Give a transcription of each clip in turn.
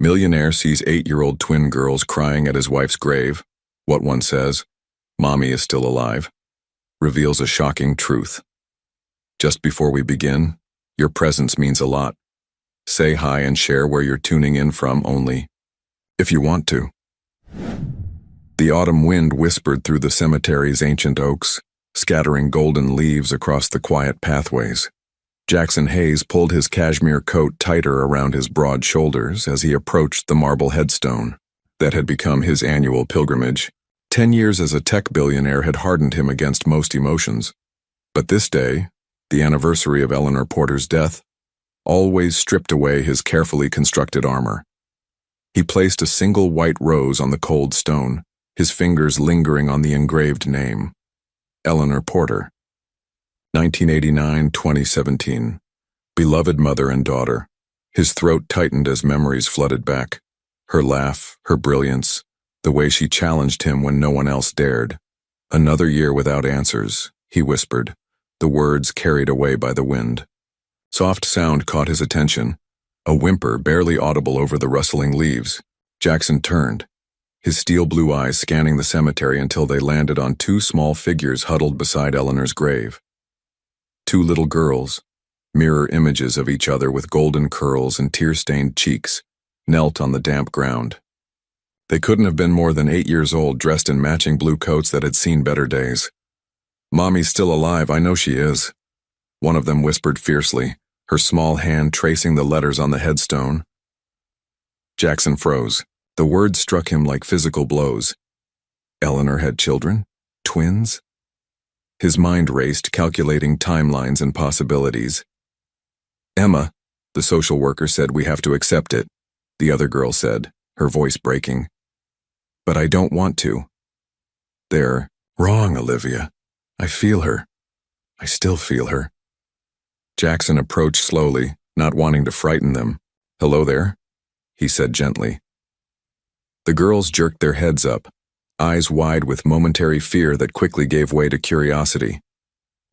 Millionaire sees 8-year-old twin girls crying at his wife's grave. What one says, "Mommy is still alive," reveals a shocking truth. Just before we begin, your presence means a lot. Say hi and share where you're tuning in from only if you want to. The autumn wind whispered through the cemetery's ancient oaks, scattering golden leaves across the quiet pathways. Jackson Hayes pulled his cashmere coat tighter around his broad shoulders as he approached the marble headstone that had become his annual pilgrimage. 10 years as a tech billionaire had hardened him against most emotions. But this day, the anniversary of Eleanor Porter's death, always stripped away his carefully constructed armor. He placed a single white rose on the cold stone, his fingers lingering on the engraved name, Eleanor Porter. 1989-2017. Beloved mother and daughter. His throat tightened as memories flooded back. Her laugh, her brilliance, the way she challenged him when no one else dared. "Another year without answers," he whispered, the words carried away by the wind. Soft sound caught his attention, a whimper barely audible over the rustling leaves. Jackson turned, his steel blue eyes scanning the cemetery until they landed on two small figures huddled beside Eleanor's grave. Two little girls, mirror images of each other with golden curls and tear-stained cheeks, knelt on the damp ground. They couldn't have been more than 8 years old, dressed in matching blue coats that had seen better days. "Mommy's still alive, I know she is," one of them whispered fiercely, her small hand tracing the letters on the headstone. Jackson froze. The words struck him like physical blows. Eleanor had children? Twins? His mind raced, calculating timelines and possibilities. "Emma," the social worker said, "we have to accept it," the other girl said, her voice breaking. "But I don't want to." "They're wrong, Olivia. I feel her. I still feel her." Jackson approached slowly, not wanting to frighten them. "Hello there," he said gently. The girls jerked their heads up, eyes wide with momentary fear that quickly gave way to curiosity.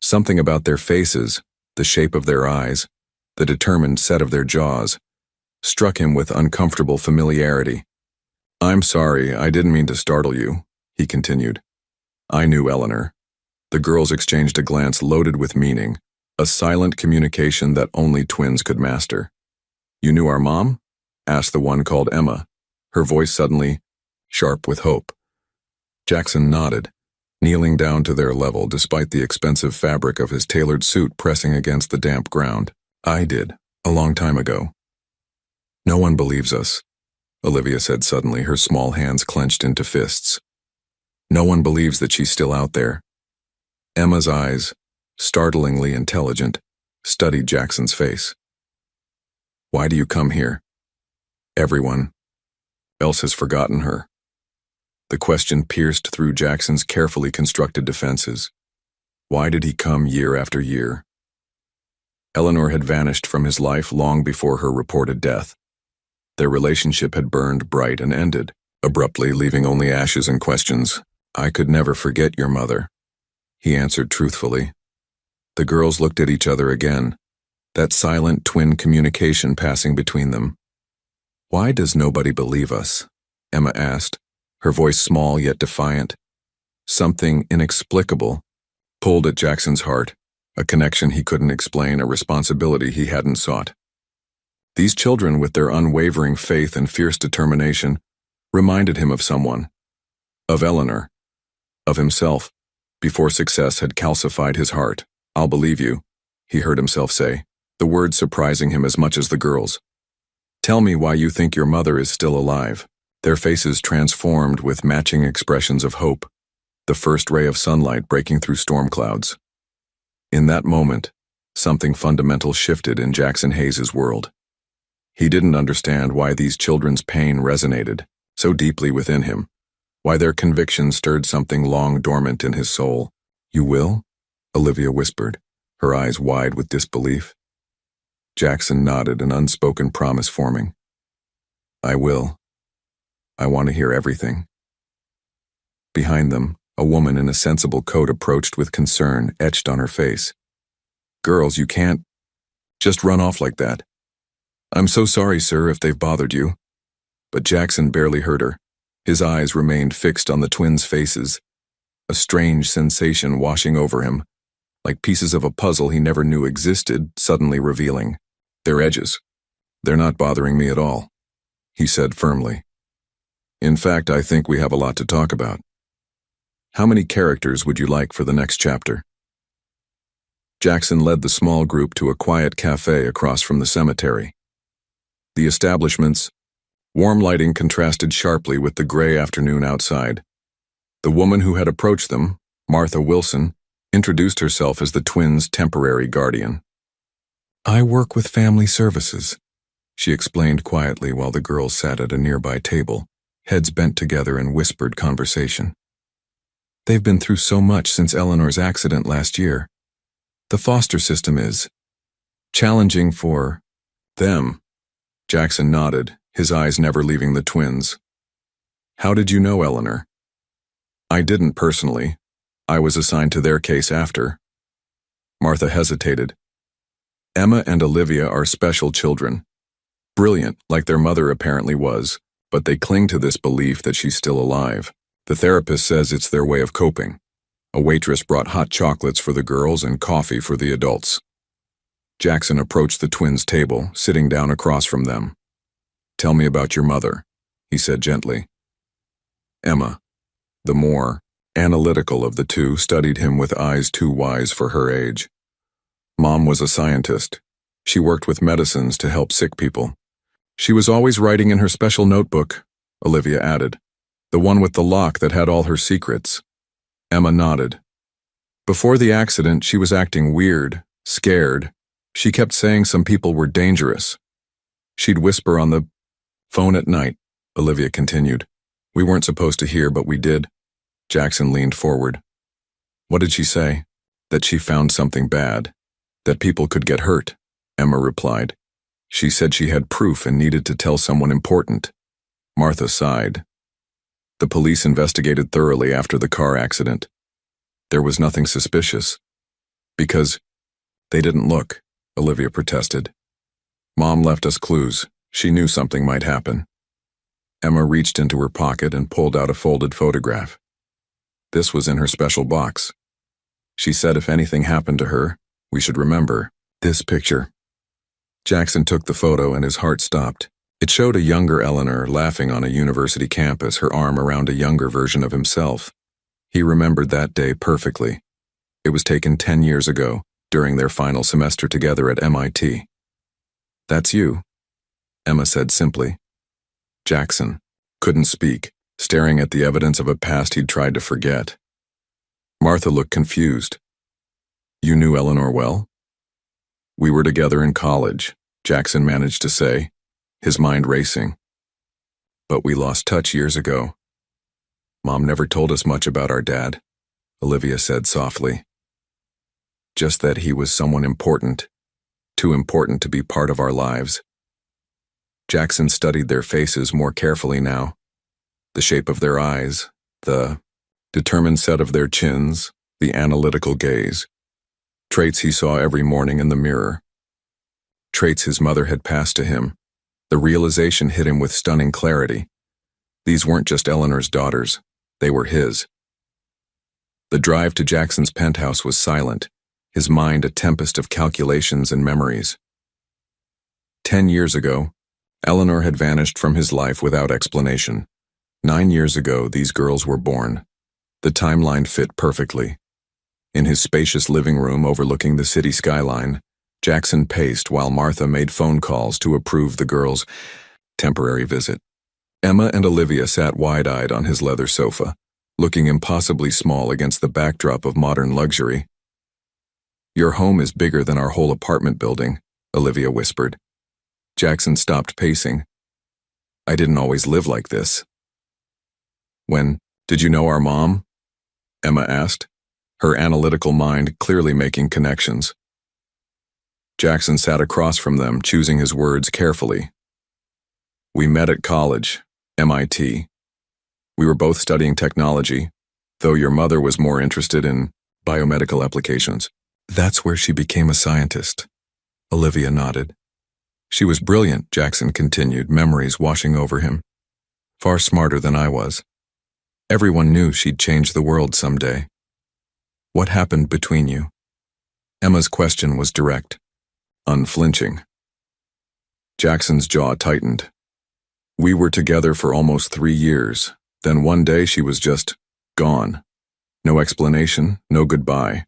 Something about their faces, the shape of their eyes, the determined set of their jaws, struck him with uncomfortable familiarity. "I'm sorry, I didn't mean to startle you," he continued. "I knew Eleanor." The girls exchanged a glance loaded with meaning, a silent communication that only twins could master. "You knew our mom?" asked the one called Emma, her voice suddenly sharp with hope. Jackson nodded, kneeling down to their level despite the expensive fabric of his tailored suit pressing against the damp ground. "I did, a long time ago." "No one believes us," Olivia said suddenly, her small hands clenched into fists. "No one believes that she's still out there." Emma's eyes, startlingly intelligent, studied Jackson's face. "Why do you come here? Everyone else has forgotten her." The question pierced through Jackson's carefully constructed defenses. Why did he come year after year? Eleanor had vanished from his life long before her reported death. Their relationship had burned bright and ended, abruptly leaving only ashes and questions. "I could never forget your mother," he answered truthfully. The girls looked at each other again, that silent twin communication passing between them. "Why does nobody believe us?" Emma asked, her voice small yet defiant. Something inexplicable pulled at Jackson's heart, a connection he couldn't explain, a responsibility he hadn't sought. These children, with their unwavering faith and fierce determination, reminded him of someone, of Eleanor, of himself, before success had calcified his heart. "I'll believe you," he heard himself say, the words surprising him as much as the girls. "Tell me why you think your mother is still alive." Their faces transformed with matching expressions of hope, the first ray of sunlight breaking through storm clouds. In that moment, something fundamental shifted in Jackson Hayes' world. He didn't understand why these children's pain resonated so deeply within him, why their conviction stirred something long dormant in his soul. "You will?" Olivia whispered, her eyes wide with disbelief. Jackson nodded, an unspoken promise forming. "I will. I want to hear everything." Behind them, a woman in a sensible coat approached with concern etched on her face. "Girls, you can't just run off like that." "I'm so sorry, sir, if they've bothered you." But Jackson barely heard her. His eyes remained fixed on the twins' faces, a strange sensation washing over him, like pieces of a puzzle he never knew existed, suddenly revealing. Their edges. They're not bothering me at all, he said firmly. In fact, I think we have a lot to talk about. How many characters would you like for the next chapter? Jackson led the small group to a quiet cafe across from the cemetery. The establishment's warm lighting contrasted sharply with the gray afternoon outside. The woman who had approached them, Martha Wilson, introduced herself as the twins' temporary guardian. I work with family services, she explained quietly while the girls sat at a nearby table, heads bent together in whispered conversation. They've been through so much since Eleanor's accident last year. The foster system is challenging for them. Jackson nodded, his eyes never leaving the twins. How did you know Eleanor? I didn't personally. I was assigned to their case after. Martha hesitated. Emma and Olivia are special children. Brilliant, like their mother apparently was, but they cling to this belief that she's still alive. The therapist says it's their way of coping. A waitress brought hot chocolates for the girls and coffee for the adults. Jackson approached the twins' table, sitting down across from them. Tell me about your mother, he said gently. Emma, the more analytical of the two, studied him with eyes too wise for her age. Mom was a scientist. She worked with medicines to help sick people. She was always writing in her special notebook, Olivia added, the one with the lock that had all her secrets. Emma nodded. Before the accident, she was acting weird, scared. She kept saying some people were dangerous. She'd whisper on the phone at night, Olivia continued. We weren't supposed to hear, but we did. Jackson leaned forward. What did she say? That she found something bad. That people could get hurt, Emma replied. She said she had proof and needed to tell someone important. Martha sighed. The police investigated thoroughly after the car accident. There was nothing suspicious. Because they didn't look, Olivia protested. Mom left us clues. She knew something might happen. Emma reached into her pocket and pulled out a folded photograph. This was in her special box. She said if anything happened to her, we should remember this picture. Jackson took the photo and his heart stopped. It showed a younger Eleanor laughing on a university campus, her arm around a younger version of himself. He remembered that day perfectly. It was taken 10 years ago, during their final semester together at MIT. That's you, Emma said simply. Jackson couldn't speak, staring at the evidence of a past he'd tried to forget. Martha looked confused. You knew Eleanor well? We were together in college, Jackson managed to say, his mind racing. But we lost touch years ago. Mom never told us much about our dad, Olivia said softly. Just that he was someone important, too important to be part of our lives. Jackson studied their faces more carefully now. The shape of their eyes, the determined set of their chins, the analytical gaze. Traits he saw every morning in the mirror. Traits his mother had passed to him. The realization hit him with stunning clarity. These weren't just Eleanor's daughters, they were his. The drive to Jackson's penthouse was silent, his mind a tempest of calculations and memories. 10 years ago, Eleanor had vanished from his life without explanation. 9 years ago, these girls were born. The timeline fit perfectly. In his spacious living room overlooking the city skyline, Jackson paced while Martha made phone calls to approve the girls' temporary visit. Emma and Olivia sat wide-eyed on his leather sofa, looking impossibly small against the backdrop of modern luxury. Your home is bigger than our whole apartment building, Olivia whispered. Jackson stopped pacing. I didn't always live like this. When did you know our mom? Emma asked, her analytical mind clearly making connections. Jackson sat across from them, choosing his words carefully. We met at college, MIT. We were both studying technology, though your mother was more interested in biomedical applications. That's where she became a scientist. Olivia nodded. She was brilliant, Jackson continued, memories washing over him. far smarter than I was. Everyone knew she'd change the world someday. What happened between you? Emma's question was direct, unflinching. Jackson's jaw tightened. We were together for almost 3 years. Then one day she was just gone. No explanation, no goodbye.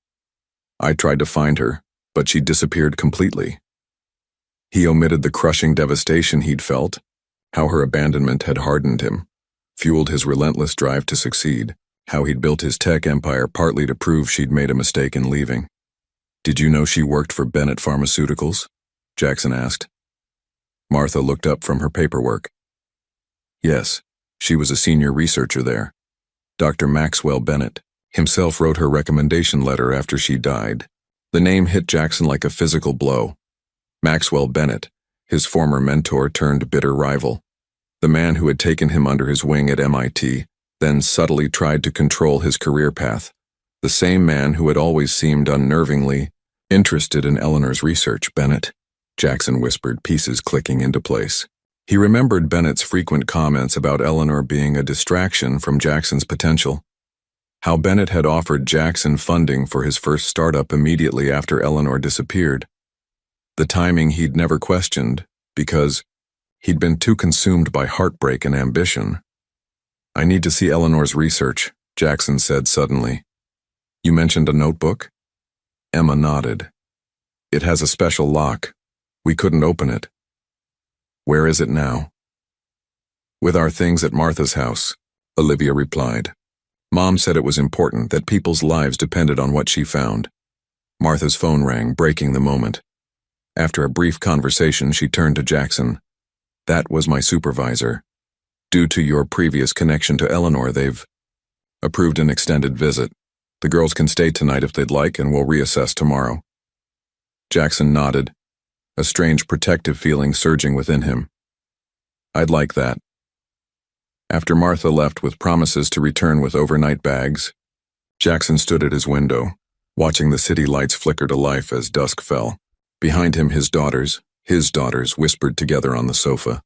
I tried to find her, but she disappeared completely. He omitted the crushing devastation he'd felt, how her abandonment had hardened him, fueled his relentless drive to succeed, how he'd built his tech empire partly to prove she'd made a mistake in leaving. Did you know she worked for Bennett Pharmaceuticals? Jackson asked. Martha looked up from her paperwork. Yes, she was a senior researcher there. Dr. Maxwell Bennett himself wrote her recommendation letter after she died. The name hit Jackson like a physical blow. Maxwell Bennett, his former mentor turned bitter rival. The man who had taken him under his wing at MIT, then subtly tried to control his career path. The same man who had always seemed unnervingly interested in Eleanor's research. Bennett, Jackson whispered, pieces clicking into place. He remembered Bennett's frequent comments about Eleanor being a distraction from Jackson's potential. How Bennett had offered Jackson funding for his first startup immediately after Eleanor disappeared. The timing he'd never questioned, because he'd been too consumed by heartbreak and ambition. I need to see Eleanor's research, Jackson said suddenly. You mentioned a notebook? Emma nodded. It has a special lock. We couldn't open it. Where is it now? With our things at Martha's house, Olivia replied. Mom said it was important that people's lives depended on what she found. Martha's phone rang, breaking the moment. After a brief conversation, she turned to Jackson. That was my supervisor. Due to your previous connection to Eleanor, they've approved an extended visit. The girls can stay tonight if they'd like, and we'll reassess tomorrow. Jackson nodded, a strange protective feeling surging within him. I'd like that. After Martha left with promises to return with overnight bags, Jackson stood at his window, watching the city lights flicker to life as dusk fell. Behind him, his daughters, whispered together on the sofa.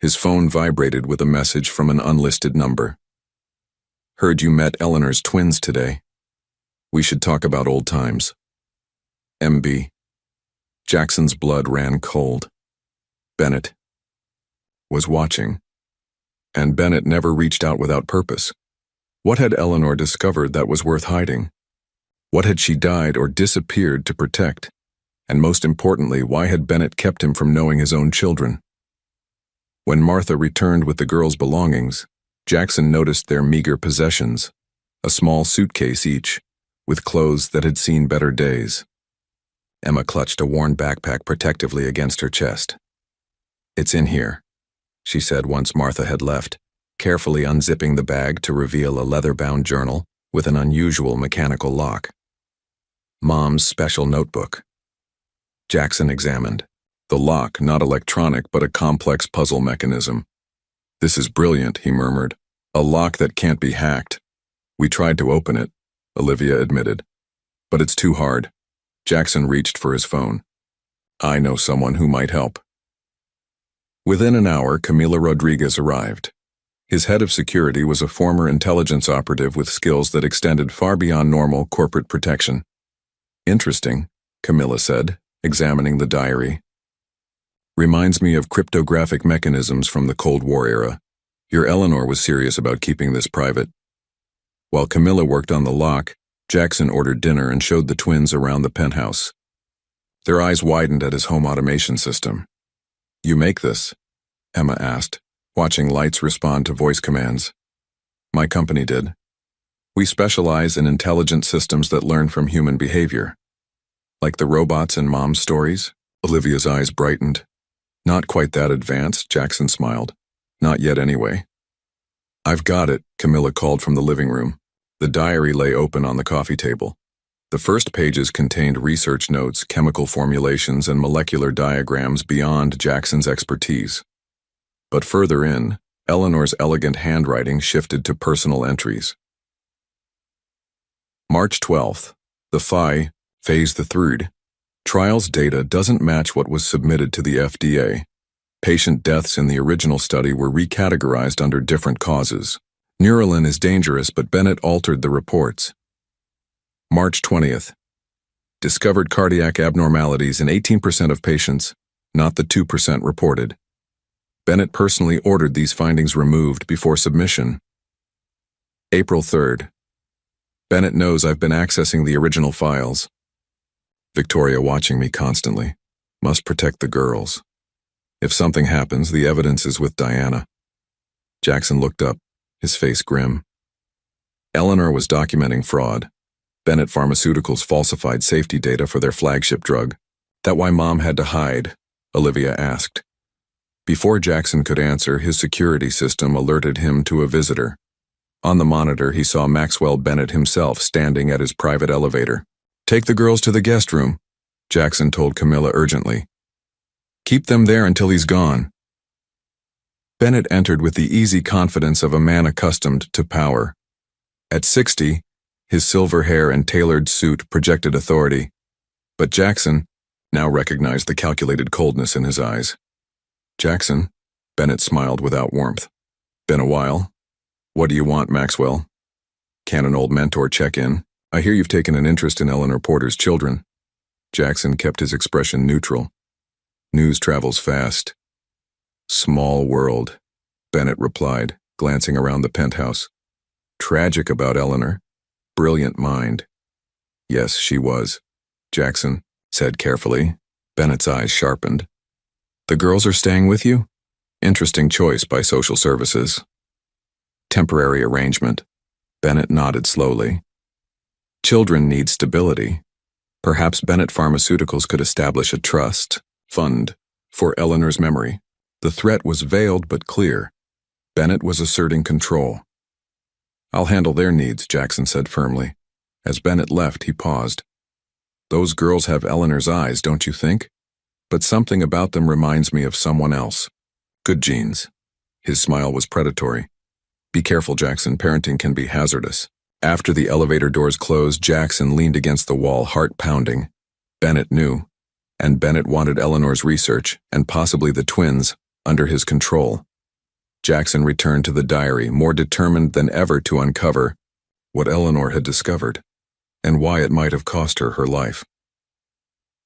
His phone vibrated with a message from an unlisted number. Heard you met Eleanor's twins today. We should talk about old times. MB. Jackson's blood ran cold. Bennett was watching. And Bennett never reached out without purpose. What had Eleanor discovered that was worth hiding? What had she died or disappeared to protect? And most importantly, why had Bennett kept him from knowing his own children? When Martha returned with the girls' belongings, Jackson noticed their meager possessions, a small suitcase each, with clothes that had seen better days. Emma clutched a worn backpack protectively against her chest. It's in here, she said once Martha had left, carefully unzipping the bag to reveal a leather-bound journal with an unusual mechanical lock. Mom's special notebook. Jackson examined. The lock, not electronic, but a complex puzzle mechanism. This is brilliant, he murmured. A lock that can't be hacked. We tried to open it, Olivia admitted. But it's too hard. Jackson reached for his phone. I know someone who might help. Within an hour, Camila Rodriguez arrived. His head of security was a former intelligence operative with skills that extended far beyond normal corporate protection. Interesting, Camila said, examining the diary. Reminds me of cryptographic mechanisms from the Cold War era. Your Eleanor was serious about keeping this private. While Camilla worked on the lock, Jackson ordered dinner and showed the twins around the penthouse. Their eyes widened at his home automation system. You make this? Emma asked, watching lights respond to voice commands. My company did. We specialize in intelligent systems that learn from human behavior. Like the robots in Mom's stories? Olivia's eyes brightened. Not quite that advanced, Jackson smiled. Not yet anyway. I've got it, Camilla called from the living room. The diary lay open on the coffee table. The first pages contained research notes, chemical formulations, and molecular diagrams beyond Jackson's expertise. But further in, Eleanor's elegant handwriting shifted to personal entries. March 12th. The phase the 3rd. Trials data doesn't match what was submitted to the FDA. Patient deaths in the original study were recategorized under different causes. Neuralin is dangerous, but Bennett altered the reports. March 20th. Discovered cardiac abnormalities in 18% of patients, not the 2% reported. Bennett personally ordered these findings removed before submission. April 3rd. Bennett knows I've been accessing the original files. Victoria watching me constantly. Must protect the girls. If something happens, the evidence is with Diana. Jackson looked up, his face grim. Eleanor was documenting fraud. Bennett Pharmaceuticals falsified safety data for their flagship drug. That why Mom had to hide? Olivia asked. Before Jackson could answer, his security system alerted him to a visitor. On the monitor, he saw Maxwell Bennett himself standing at his private elevator. Take the girls to the guest room, Jackson told Camilla urgently. Keep them there until he's gone. Bennett entered with the easy confidence of a man accustomed to power. At 60, his silver hair and tailored suit projected authority, but Jackson now recognized the calculated coldness in his eyes. Jackson, Bennett smiled without warmth. Been a while. What do you want, Maxwell? Can an old mentor check in? I hear you've taken an interest in Eleanor Porter's children. Jackson kept his expression neutral. News travels fast. Small world, Bennett replied, glancing around the penthouse. Tragic about Eleanor. Brilliant mind. Yes, she was, Jackson said carefully. Bennett's eyes sharpened. The girls are staying with you? Interesting choice by social services. Temporary arrangement. Bennett nodded slowly. Children need stability. Perhaps Bennett Pharmaceuticals could establish a trust fund for Eleanor's memory. The threat was veiled but clear. Bennett was asserting control. I'll handle their needs, Jackson said firmly. As Bennett left, he paused. Those girls have Eleanor's eyes, don't you think? But something about them reminds me of someone else. Good genes. His smile was predatory. Be careful, Jackson. Parenting can be hazardous. After the elevator doors closed, Jackson leaned against the wall, heart pounding. Bennett knew. And Bennett wanted Eleanor's research, and possibly the twins, under his control. Jackson returned to the diary, more determined than ever to uncover what Eleanor had discovered, and why it might have cost her her life.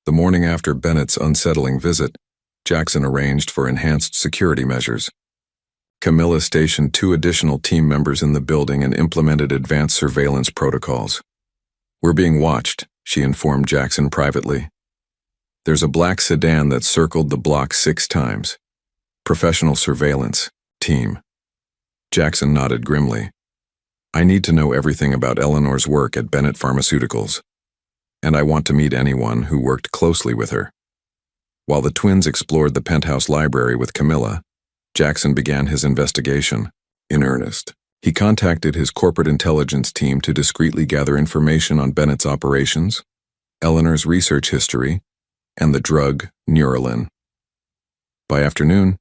The morning after Bennett's unsettling visit, Jackson arranged for enhanced security measures. Camilla stationed 2 additional team members in the building and implemented advanced surveillance protocols. We're being watched, she informed Jackson privately. There's a black sedan that circled the block 6 times. Professional surveillance team. Jackson nodded grimly. I need to know everything about Eleanor's work at Bennett Pharmaceuticals, and I want to meet anyone who worked closely with her. While the twins explored the penthouse library with Camilla, Jackson began his investigation. In earnest, he contacted his corporate intelligence team to discreetly gather information on Bennett's operations, Eleanor's research history, and the drug Neuralin. By afternoon,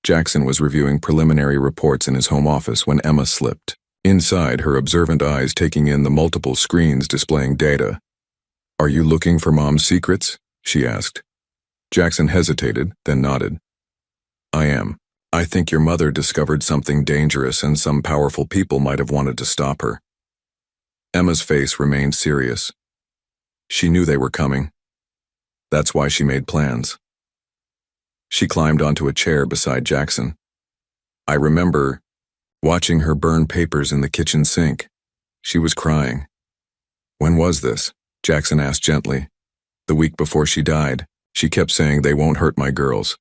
Jackson was reviewing preliminary reports in his home office when Emma slipped. Inside, her observant eyes taking in the multiple screens displaying data. Are you looking for Mom's secrets? She asked. Jackson hesitated, then nodded. I am. I think your mother discovered something dangerous and some powerful people might have wanted to stop her. Emma's face remained serious. She knew they were coming. That's why she made plans. She climbed onto a chair beside Jackson. I remember watching her burn papers in the kitchen sink. She was crying. When was this? Jackson asked gently. The week before she died. She kept saying they won't hurt my girls.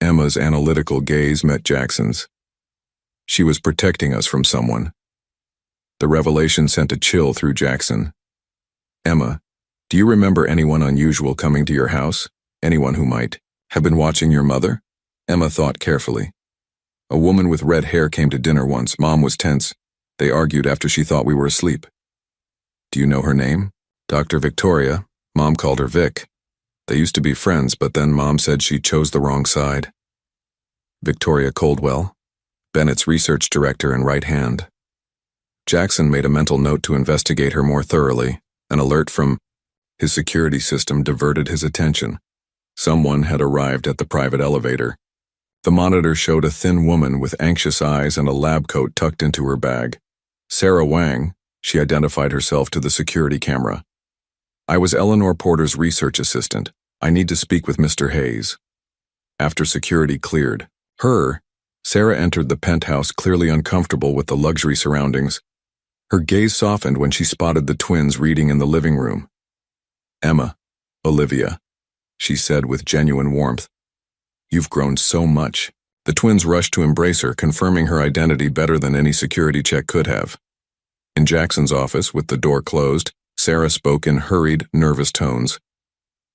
Emma's analytical gaze met Jackson's. She was protecting us from someone. The revelation sent a chill through Jackson. Emma, do you remember anyone unusual coming to your house? Anyone who might have been watching your mother? Emma thought carefully. A woman with red hair came to dinner once. Mom was tense. They argued after she thought we were asleep. Do you know her name? Dr. Victoria. Mom called her Vic. They used to be friends, but then Mom said she chose the wrong side. Victoria Coldwell, Bennett's research director and right hand. Jackson made a mental note to investigate her more thoroughly. An alert from his security system diverted his attention. Someone had arrived at the private elevator. The monitor showed a thin woman with anxious eyes and a lab coat tucked into her bag. Sarah Wang, she identified herself to the security camera. I was Eleanor Porter's research assistant. I need to speak with Mr. Hayes. After security cleared Sarah entered the penthouse, clearly uncomfortable with the luxury surroundings. Her gaze softened when she spotted the twins reading in the living room. Emma, Olivia, she said with genuine warmth. You've grown so much. The twins rushed to embrace her, confirming her identity better than any security check could have. In Jackson's office, with the door closed, Sarah spoke in hurried, nervous tones.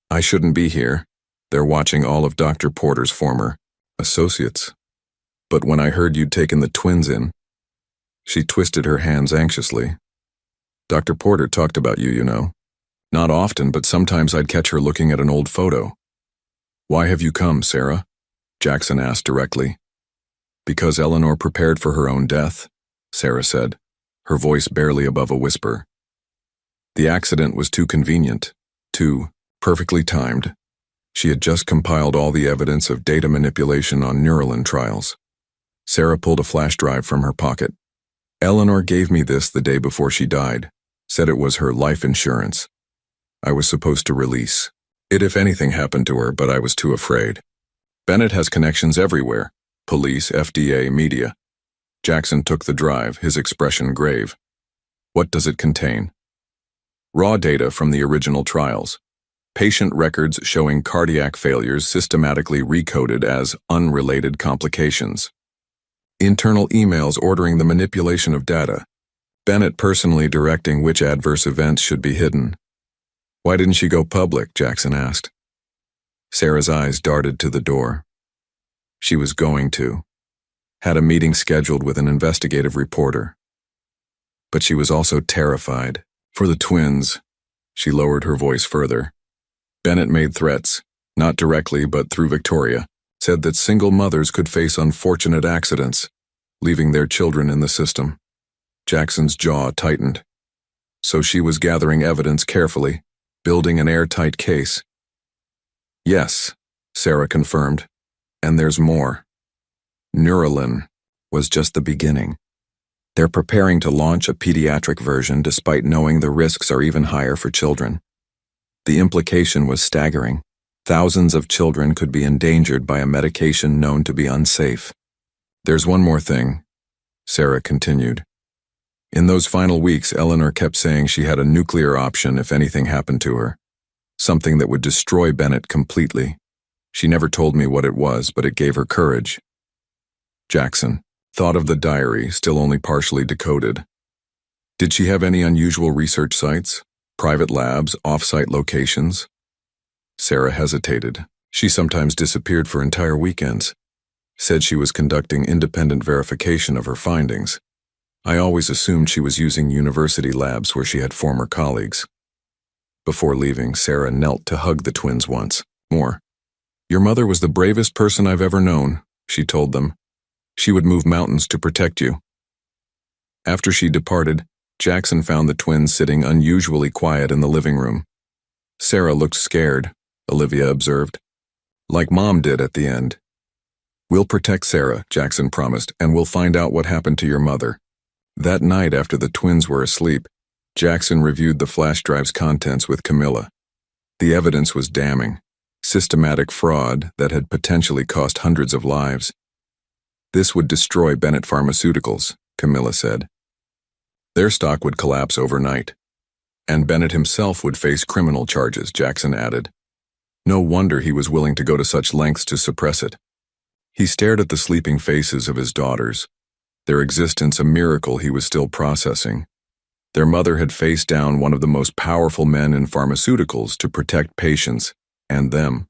I shouldn't be here. They're watching all of Dr. Porter's former associates. But when I heard you'd taken the twins in, she twisted her hands anxiously. Dr. Porter talked about you, you know. Not often, but sometimes I'd catch her looking at an old photo. Why have you come, Sarah? Jackson asked directly. Because Eleanor prepared for her own death, Sarah said, her voice barely above a whisper. The accident was too convenient, too perfectly timed. She had just compiled all the evidence of data manipulation on Neuralin trials. Sarah pulled a flash drive from her pocket. Eleanor gave me this the day before she died, said it was her life insurance. I was supposed to release it if anything happened to her, but I was too afraid. Bennett has connections everywhere, police, FDA, media. Jackson took the drive, his expression grave. What does it contain? Raw data from the original trials. Patient records showing cardiac failures systematically recoded as unrelated complications. Internal emails ordering the manipulation of data. Bennett personally directing which adverse events should be hidden. Why didn't she go public? Jackson asked. Sarah's eyes darted to the door. She was going to. Had a meeting scheduled with an investigative reporter. But she was also terrified. For the twins, she lowered her voice further. Bennett made threats, not directly but through Victoria, said that single mothers could face unfortunate accidents, leaving their children in the system. Jackson's jaw tightened. So she was gathering evidence carefully, building an airtight case. Yes, Sarah confirmed. And there's more. Neuralin was just the beginning. They're preparing to launch a pediatric version despite knowing the risks are even higher for children. The implication was staggering. Thousands of children could be endangered by a medication known to be unsafe. There's one more thing, Sarah continued. In those final weeks, Eleanor kept saying she had a nuclear option if anything happened to her. Something that would destroy Bennett completely. She never told me what it was, but it gave her courage. Jackson thought of the diary, still only partially decoded. Did she have any unusual research sites? Private labs, off-site locations? Sarah hesitated. She sometimes disappeared for entire weekends. Said she was conducting independent verification of her findings. I always assumed she was using university labs where she had former colleagues. Before leaving, Sarah knelt to hug the twins once more. Your mother was the bravest person I've ever known, she told them. She would move mountains to protect you. After she departed, Jackson found the twins sitting unusually quiet in the living room. Sarah looked scared, Olivia observed. Like Mom did at the end. We'll protect Sarah, Jackson promised, and we'll find out what happened to your mother. That night after the twins were asleep, Jackson reviewed the flash drive's contents with Camilla. The evidence was damning. Systematic fraud that had potentially cost hundreds of lives. This would destroy Bennett Pharmaceuticals, Camilla said. Their stock would collapse overnight. And Bennett himself would face criminal charges, Jackson added. No wonder he was willing to go to such lengths to suppress it. He stared at the sleeping faces of his daughters, their existence a miracle he was still processing. Their mother had faced down one of the most powerful men in pharmaceuticals to protect patients and them.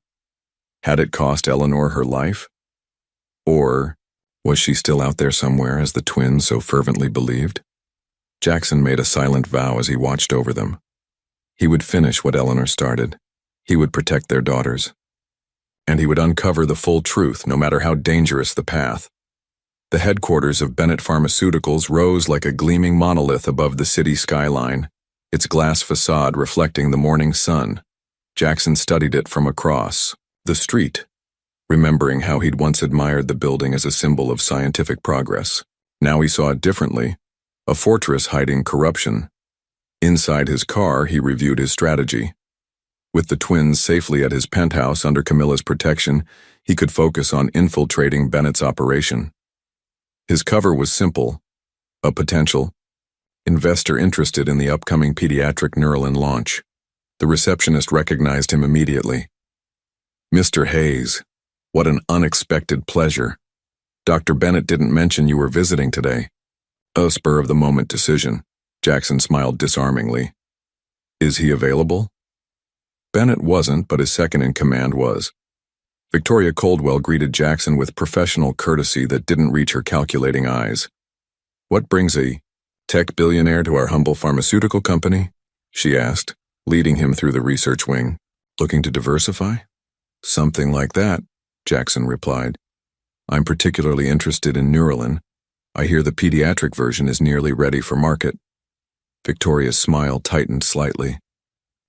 Had it cost Eleanor her life? Or was she still out there somewhere, as the twins so fervently believed? Jackson made a silent vow as he watched over them. He would finish what Eleanor started. He would protect their daughters. And he would uncover the full truth, no matter how dangerous the path. The headquarters of Bennett Pharmaceuticals rose like a gleaming monolith above the city skyline, its glass facade reflecting the morning sun. Jackson studied it from across the street. remembering how he'd once admired the building as a symbol of scientific progress. Now he saw it differently, a fortress hiding corruption. Inside his car, he reviewed his strategy. With the twins safely at his penthouse under Camilla's protection, he could focus on infiltrating Bennett's operation. His cover was simple: a potential investor interested in the upcoming pediatric Neuralin launch. The receptionist recognized him immediately. "Mr. Hayes, what an unexpected pleasure. Dr. Bennett didn't mention you were visiting today." A spur-of-the-moment decision. Jackson smiled disarmingly. "Is he available?" Bennett wasn't, but his second-in-command was. Victoria Coldwell greeted Jackson with professional courtesy that didn't reach her calculating eyes. "What brings a tech billionaire to our humble pharmaceutical company?" she asked, leading him through the research wing. "Looking to diversify?" "Something like that," Jackson replied. "I'm particularly interested in Neuralin. I hear the pediatric version is nearly ready for market." Victoria's smile tightened slightly.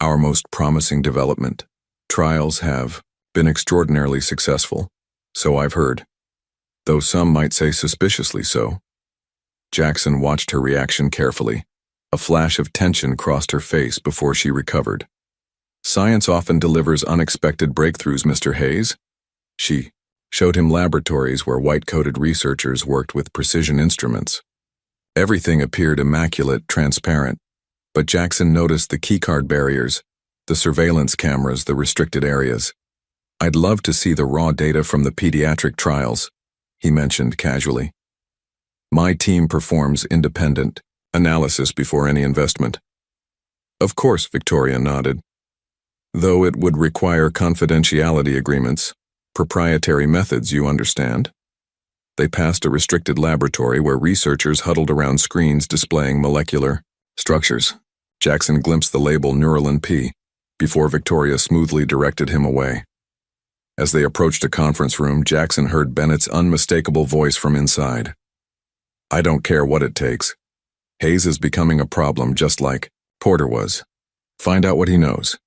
"Our most promising development. Trials have been extraordinarily successful, so I've heard. Though some might say suspiciously so." Jackson watched her reaction carefully. A flash of tension crossed her face before she recovered. "Science often delivers unexpected breakthroughs, Mr. Hayes." She showed him laboratories where white-coated researchers worked with precision instruments. Everything appeared immaculate, transparent, but Jackson noticed the keycard barriers, the surveillance cameras, the restricted areas. "I'd love to see the raw data from the pediatric trials," he mentioned casually. "My team performs independent analysis before any investment." "Of course," Victoria nodded. "Though it would require confidentiality agreements, proprietary methods, you understand." They passed a restricted laboratory where researchers huddled around screens displaying molecular structures. Jackson glimpsed the label Neuralin P before Victoria smoothly directed him away. As they approached a conference room, Jackson heard Bennett's unmistakable voice from inside. "I don't care what it takes. Hayes is becoming a problem just like Porter was. Find out what he knows."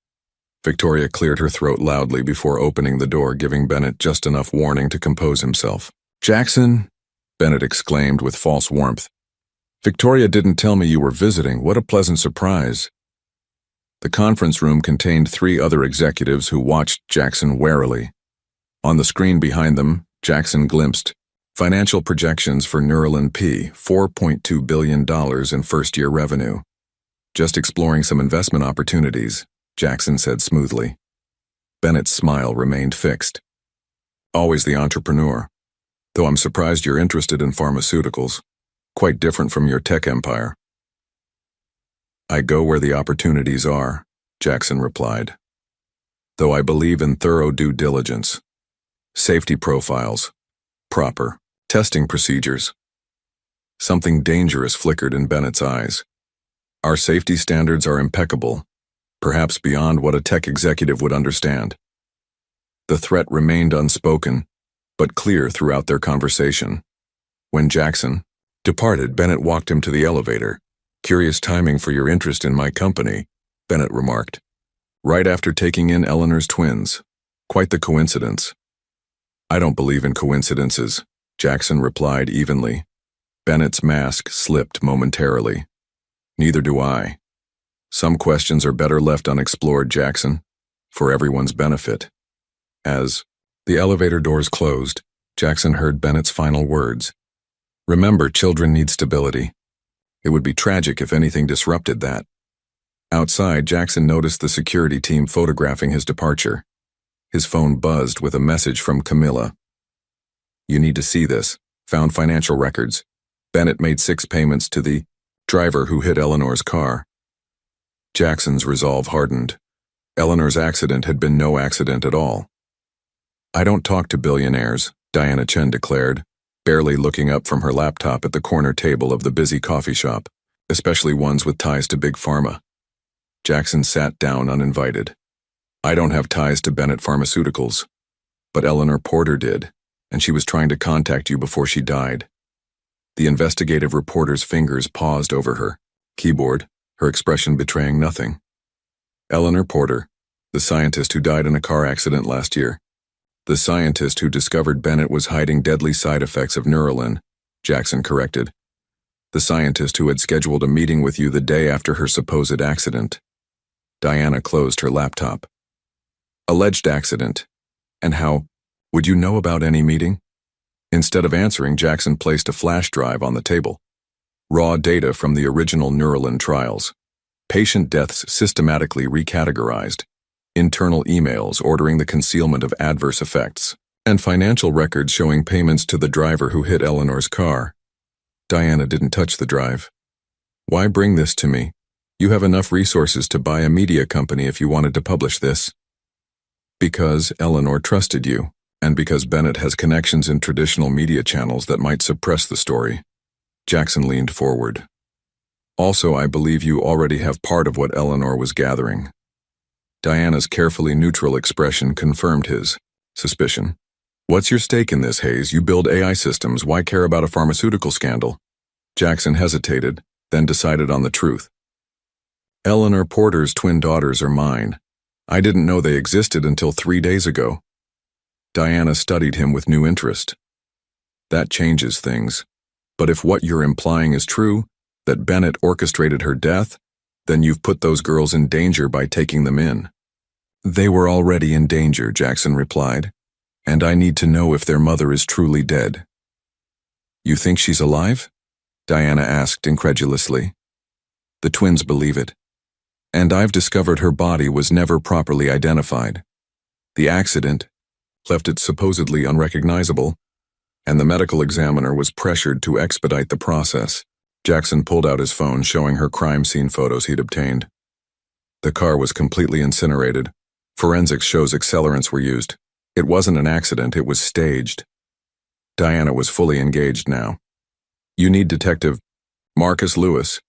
Victoria cleared her throat loudly before opening the door, giving Bennett just enough warning to compose himself. "Jackson," Bennett exclaimed with false warmth. "Victoria didn't tell me you were visiting. What a pleasant surprise." The conference room contained 3 other executives who watched Jackson warily. On the screen behind them, Jackson glimpsed financial projections for Neuralin P, $4.2 billion in first-year revenue. "Just exploring some investment opportunities," Jackson said smoothly. Bennett's smile remained fixed. "Always the entrepreneur. Though I'm surprised you're interested in pharmaceuticals. Quite different from your tech empire." "I go where the opportunities are," Jackson replied. "Though I believe in thorough due diligence. Safety profiles. Proper testing procedures." Something dangerous flickered in Bennett's eyes. "Our safety standards are impeccable, perhaps beyond what a tech executive would understand." The threat remained unspoken, but clear throughout their conversation. When Jackson departed, Bennett walked him to the elevator. "Curious timing for your interest in my company," Bennett remarked. "Right after taking in Eleanor's twins. Quite the coincidence." "I don't believe in coincidences," Jackson replied evenly. Bennett's mask slipped momentarily. "Neither do I. Some questions are better left unexplored, Jackson, for everyone's benefit." As the elevator doors closed, Jackson heard Bennett's final words. "Remember, children need stability. It would be tragic if anything disrupted that." Outside, Jackson noticed the security team photographing his departure. His phone buzzed with a message from Camilla. "You need to see this. Found financial records. Bennett made 6 payments to the driver who hit Eleanor's car." Jackson's resolve hardened. Eleanor's accident had been no accident at all. "I don't talk to billionaires," Diana Chen declared, barely looking up from her laptop at the corner table of the busy coffee shop, especially ones with ties to Big Pharma. Jackson sat down uninvited. "I don't have ties to Bennett Pharmaceuticals, but Eleanor Porter did, and she was trying to contact you before she died." The investigative reporter's fingers paused over her keyboard, her expression betraying nothing. "Eleanor Porter, the scientist who died in a car accident last year." The scientist who discovered Bennett was hiding deadly side effects of Neuralin, Jackson corrected. The scientist who had scheduled a meeting with you the day after her supposed accident. Diana closed her laptop. Alleged accident. And how would you know about any meeting? Instead of answering, Jackson placed a flash drive on the table. Raw data from the original Neuralin trials. Patient deaths systematically recategorized. Internal emails ordering the concealment of adverse effects. And financial records showing payments to the driver who hit Eleanor's car. Diana didn't touch the drive. Why bring this to me? You have enough resources to buy a media company if you wanted to publish this. Because Eleanor trusted you, and because Bennett has connections in traditional media channels that might suppress the story. Jackson leaned forward. Also, I believe you already have part of what Eleanor was gathering. Diana's carefully neutral expression confirmed his suspicion. What's your stake in this, Hayes? You build AI systems. Why care about a pharmaceutical scandal? Jackson hesitated, then decided on the truth. Eleanor Porter's twin daughters are mine. I didn't know they existed until 3 days ago. Diana studied him with new interest. That changes things. But if what you're implying is true, that Bennett orchestrated her death, then you've put those girls in danger by taking them in. They were already in danger, Jackson replied. And I need to know if their mother is truly dead. You think she's alive? Diana asked incredulously. The twins believe it. And I've discovered her body was never properly identified. The accident left it supposedly unrecognizable, and the medical examiner was pressured to expedite the process. Jackson pulled out his phone, showing her crime scene photos he'd obtained. The car was completely incinerated. Forensics shows accelerants were used. It wasn't an accident, it was staged. Diana was fully engaged now. You need Detective Marcus Lewis.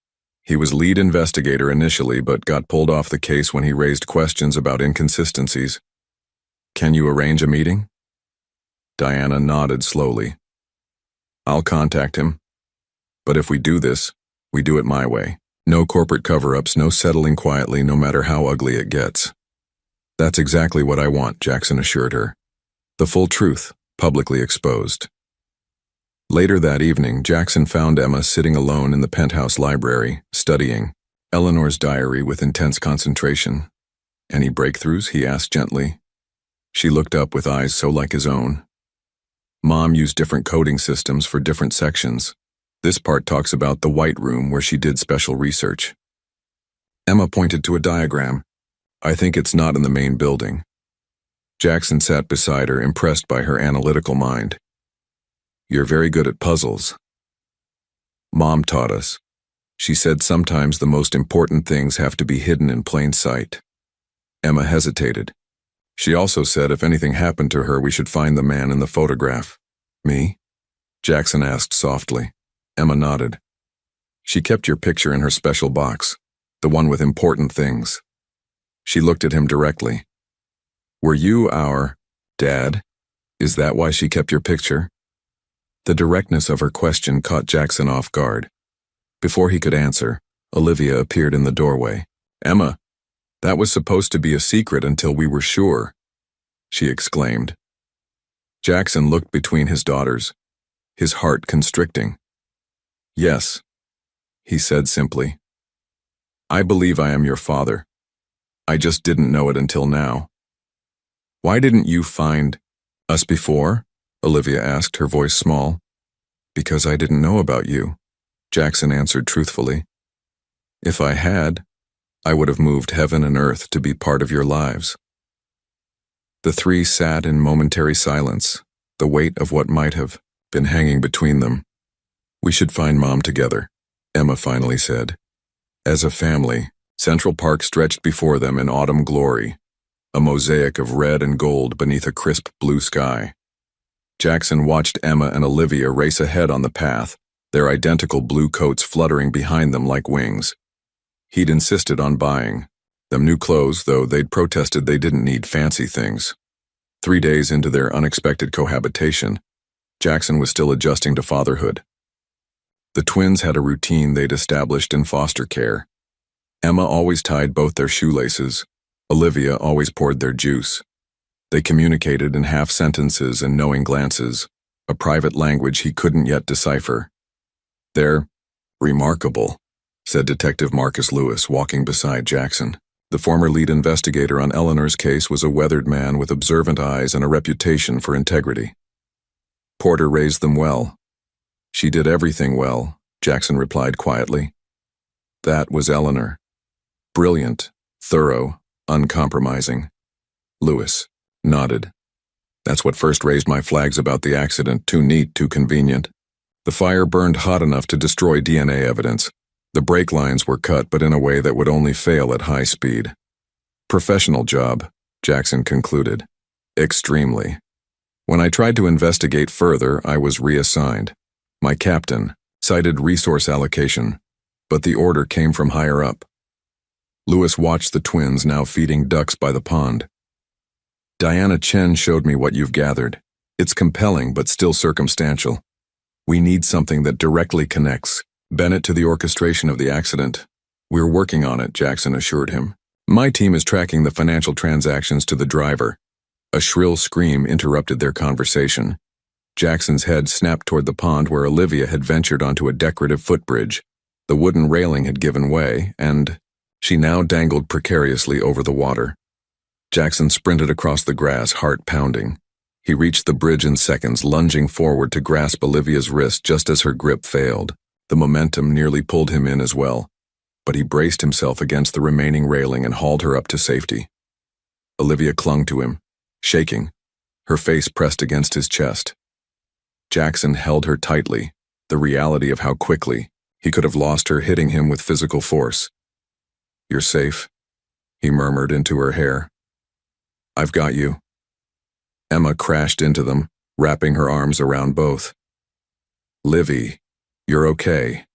He was lead investigator initially, but got pulled off the case when he raised questions about inconsistencies. Can you arrange a meeting? Diana nodded slowly. I'll contact him. But if we do this, we do it my way. No corporate cover-ups, no settling quietly, no matter how ugly it gets. That's exactly what I want, Jackson assured her. The full truth, publicly exposed. Later that evening, Jackson found Emma sitting alone in the penthouse library, studying Eleanor's diary with intense concentration. Any breakthroughs? He asked gently. She looked up with eyes so like his own. Mom used different coding systems for different sections. This part talks about the White Room where she did special research. Emma pointed to a diagram. I think it's not in the main building. Jackson sat beside her, impressed by her analytical mind. You're very good at puzzles. Mom taught us. She said sometimes the most important things have to be hidden in plain sight. Emma hesitated. She also said if anything happened to her, we should find the man in the photograph. Me? Jackson asked softly. Emma nodded. She kept your picture in her special box, the one with important things. She looked at him directly. Were you our dad? Is that why she kept your picture? The directness of her question caught Jackson off guard. Before he could answer, Olivia appeared in the doorway. Emma, that was supposed to be a secret until we were sure, she exclaimed. Jackson looked between his daughters, his heart constricting. Yes, he said simply. I believe I am your father. I just didn't know it until now. Why didn't you find us before? Olivia asked, her voice small. Because I didn't know about you, Jackson answered truthfully. If I had, I would have moved heaven and earth to be part of your lives. The three sat in momentary silence, the weight of what might have been hanging between them. We should find Mom together, Emma finally said. As a family, Central Park stretched before them in autumn glory, a mosaic of red and gold beneath a crisp blue sky. Jackson watched Emma and Olivia race ahead on the path, their identical blue coats fluttering behind them like wings. He'd insisted on buying them new clothes, though they'd protested they didn't need fancy things. 3 days into their unexpected cohabitation, Jackson was still adjusting to fatherhood. The twins had a routine they'd established in foster care. Emma always tied both their shoelaces. Olivia always poured their juice. They communicated in half sentences and knowing glances, a private language he couldn't yet decipher. "They're remarkable," said Detective Marcus Lewis, walking beside Jackson. The former lead investigator on Eleanor's case was a weathered man with observant eyes and a reputation for integrity. "Porter raised them well." "She did everything well," Jackson replied quietly. "That was Eleanor. Brilliant, thorough, uncompromising." Lewis nodded. "That's what first raised my flags about the accident. Too neat, too convenient. The fire burned hot enough to destroy DNA evidence. The brake lines were cut, but in a way that would only fail at high speed. Professional job," Jackson concluded. "Extremely. When I tried to investigate further, I was reassigned. My captain cited resource allocation, but the order came from higher up." Lewis watched the twins now feeding ducks by the pond. "Diana Chen showed me what you've gathered. It's compelling, but still circumstantial. We need something that directly connects Bennett to the orchestration of the accident." "We're working on it," Jackson assured him. "My team is tracking the financial transactions to the driver." A shrill scream interrupted their conversation. Jackson's head snapped toward the pond where Olivia had ventured onto a decorative footbridge. The wooden railing had given way, and she now dangled precariously over the water. Jackson sprinted across the grass, heart pounding. He reached the bridge in seconds, lunging forward to grasp Olivia's wrist just as her grip failed. The momentum nearly pulled him in as well, but he braced himself against the remaining railing and hauled her up to safety. Olivia clung to him, shaking, her face pressed against his chest. Jackson held her tightly, the reality of how quickly he could have lost her hitting him with physical force. "You're safe," he murmured into her hair. "I've got you." Emma crashed into them, wrapping her arms around both. "Livy, you're okay."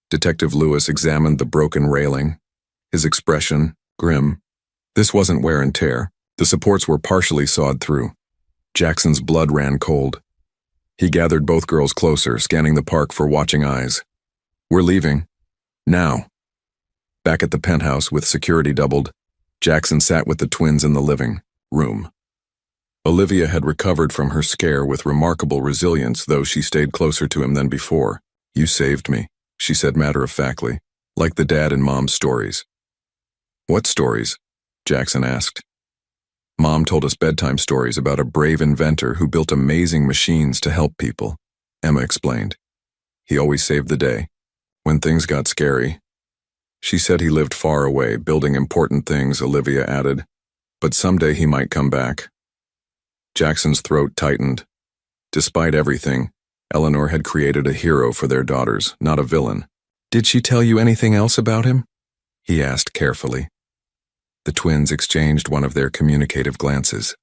Detective Lewis examined the broken railing, his expression grim. This wasn't wear and tear. The supports were partially sawed through. Jackson's blood ran cold. He gathered both girls closer, scanning the park for watching eyes. "We're leaving. Now." Back at the penthouse with security doubled, Jackson sat with the twins in the living room. Olivia had recovered from her scare with remarkable resilience, though she stayed closer to him than before. "You saved me," she said matter-of-factly, like the dad in Mom's stories. "What stories?" Jackson asked. "Mom told us bedtime stories about a brave inventor who built amazing machines to help people," Emma explained. "He always saved the day. When things got scary." "She said he lived far away, building important things," Olivia added. "But someday he might come back." Jackson's throat tightened. Despite everything, Eleanor had created a hero for their daughters, not a villain. "Did she tell you anything else about him?" he asked carefully. The twins exchanged one of their communicative glances.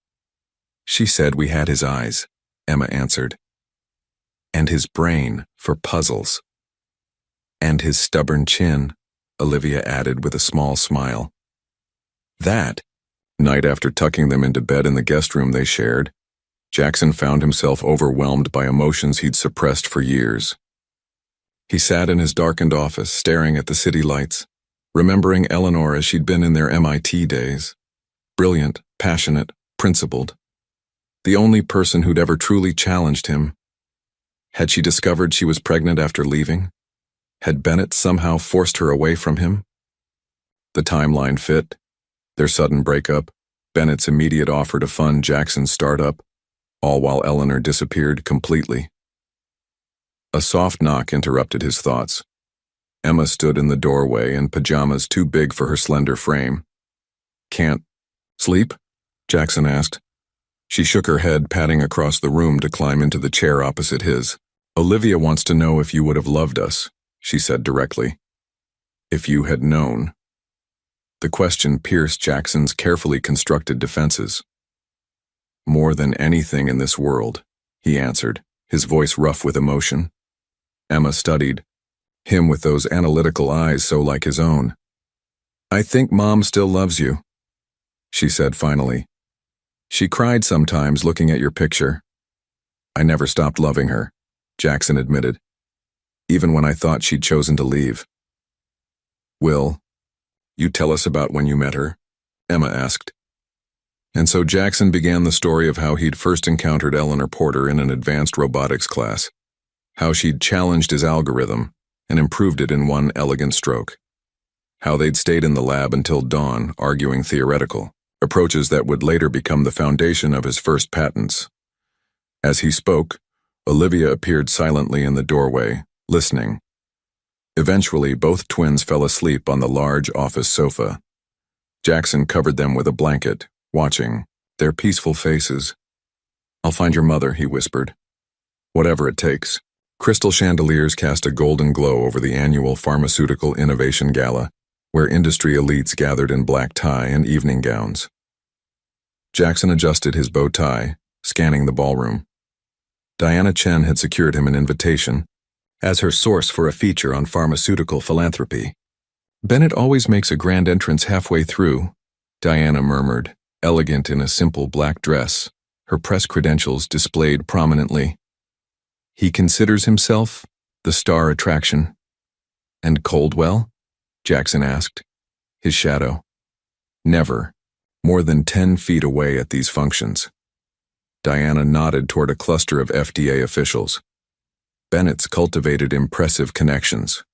"She said we had his eyes," Emma answered. "And his brain for puzzles." "And his stubborn chin," Olivia added with a small smile. That night, after tucking them into bed in the guest room they shared, Jackson found himself overwhelmed by emotions he'd suppressed for years. He sat in his darkened office, staring at the city lights, remembering Eleanor as she'd been in their MIT days. Brilliant, passionate, principled. The only person who'd ever truly challenged him. Had she discovered she was pregnant after leaving? Had Bennett somehow forced her away from him? The timeline fit. Their sudden breakup, Bennett's immediate offer to fund Jackson's startup, all while Eleanor disappeared completely. A soft knock interrupted his thoughts. Emma stood in the doorway in pajamas too big for her slender frame. "Can't sleep?" Jackson asked. She shook her head, patting across the room to climb into the chair opposite his. "Olivia wants to know if you would have loved us," she said directly. "If you had known." The question pierced Jackson's carefully constructed defenses. "More than anything in this world," he answered, his voice rough with emotion. Emma studied him with those analytical eyes so like his own. "I think Mom still loves you," she said finally. "She cried sometimes looking at your picture." "I never stopped loving her," Jackson admitted, "even when I thought she'd chosen to leave." "Will you tell us about when you met her?" Emma asked. And so Jackson began the story of how he'd first encountered Eleanor Porter in an advanced robotics class, how she'd challenged his algorithm and improved it in one elegant stroke, how they'd stayed in the lab until dawn arguing theoretical approaches that would later become the foundation of his first patents. As he spoke, Olivia appeared silently in the doorway, listening. Eventually, both twins fell asleep on the large office sofa. Jackson covered them with a blanket, watching their peaceful faces. "I'll find your mother," he whispered. "Whatever it takes." Crystal chandeliers cast a golden glow over the annual Pharmaceutical Innovation Gala, where industry elites gathered in black tie and evening gowns. Jackson adjusted his bow tie, scanning the ballroom. Diana Chen had secured him an invitation as her source for a feature on pharmaceutical philanthropy. "Bennett always makes a grand entrance halfway through," Diana murmured, elegant in a simple black dress, her press credentials displayed prominently. "He considers himself the star attraction." "And Coldwell?" Jackson asked. "His shadow." "Never. More than 10 feet away at these functions." Diana nodded toward a cluster of FDA officials. Bennett's cultivated impressive connections.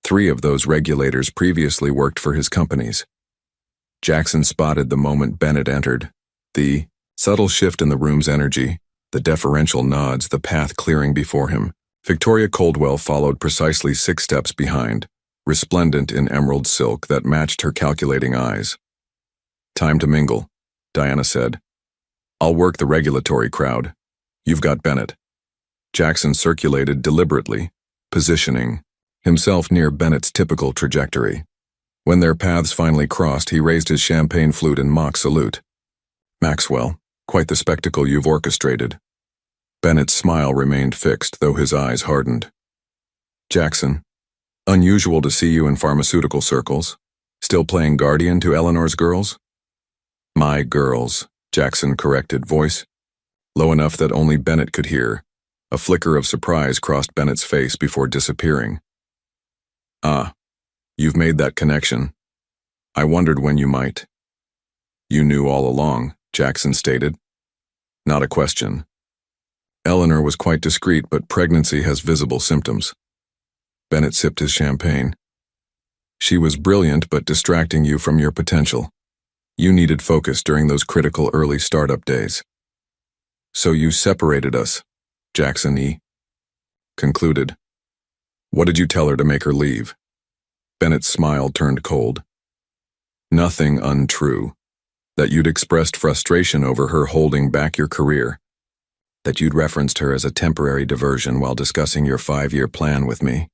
3 of those regulators previously worked for his companies. Jackson spotted the moment Bennett entered. The subtle shift in the room's energy, the deferential nods, the path clearing before him. Victoria Coldwell followed precisely 6 steps behind, resplendent in emerald silk that matched her calculating eyes. "Time to mingle," Diana said. "I'll work the regulatory crowd. You've got Bennett." Jackson circulated deliberately, positioning himself near Bennett's typical trajectory. When their paths finally crossed, he raised his champagne flute in mock salute. "Maxwell, quite the spectacle you've orchestrated." Bennett's smile remained fixed, though his eyes hardened. "Jackson, unusual to see you in pharmaceutical circles. Still playing guardian to Eleanor's girls?" "My girls," Jackson corrected, voice low enough that only Bennett could hear. A flicker of surprise crossed Bennett's face before disappearing. "Ah, you've made that connection. I wondered when you might." "You knew all along," Jackson stated. "Not a question. Eleanor was quite discreet, but pregnancy has visible symptoms." Bennett sipped his champagne. "She was brilliant, but distracting you from your potential. You needed focus during those critical early startup days. So you separated us," Jackson concluded. "What did you tell her to make her leave?" Bennett's smile turned cold. "Nothing untrue. That you'd expressed frustration over her holding back your career. That you'd referenced her as a temporary diversion while discussing your 5-year plan with me."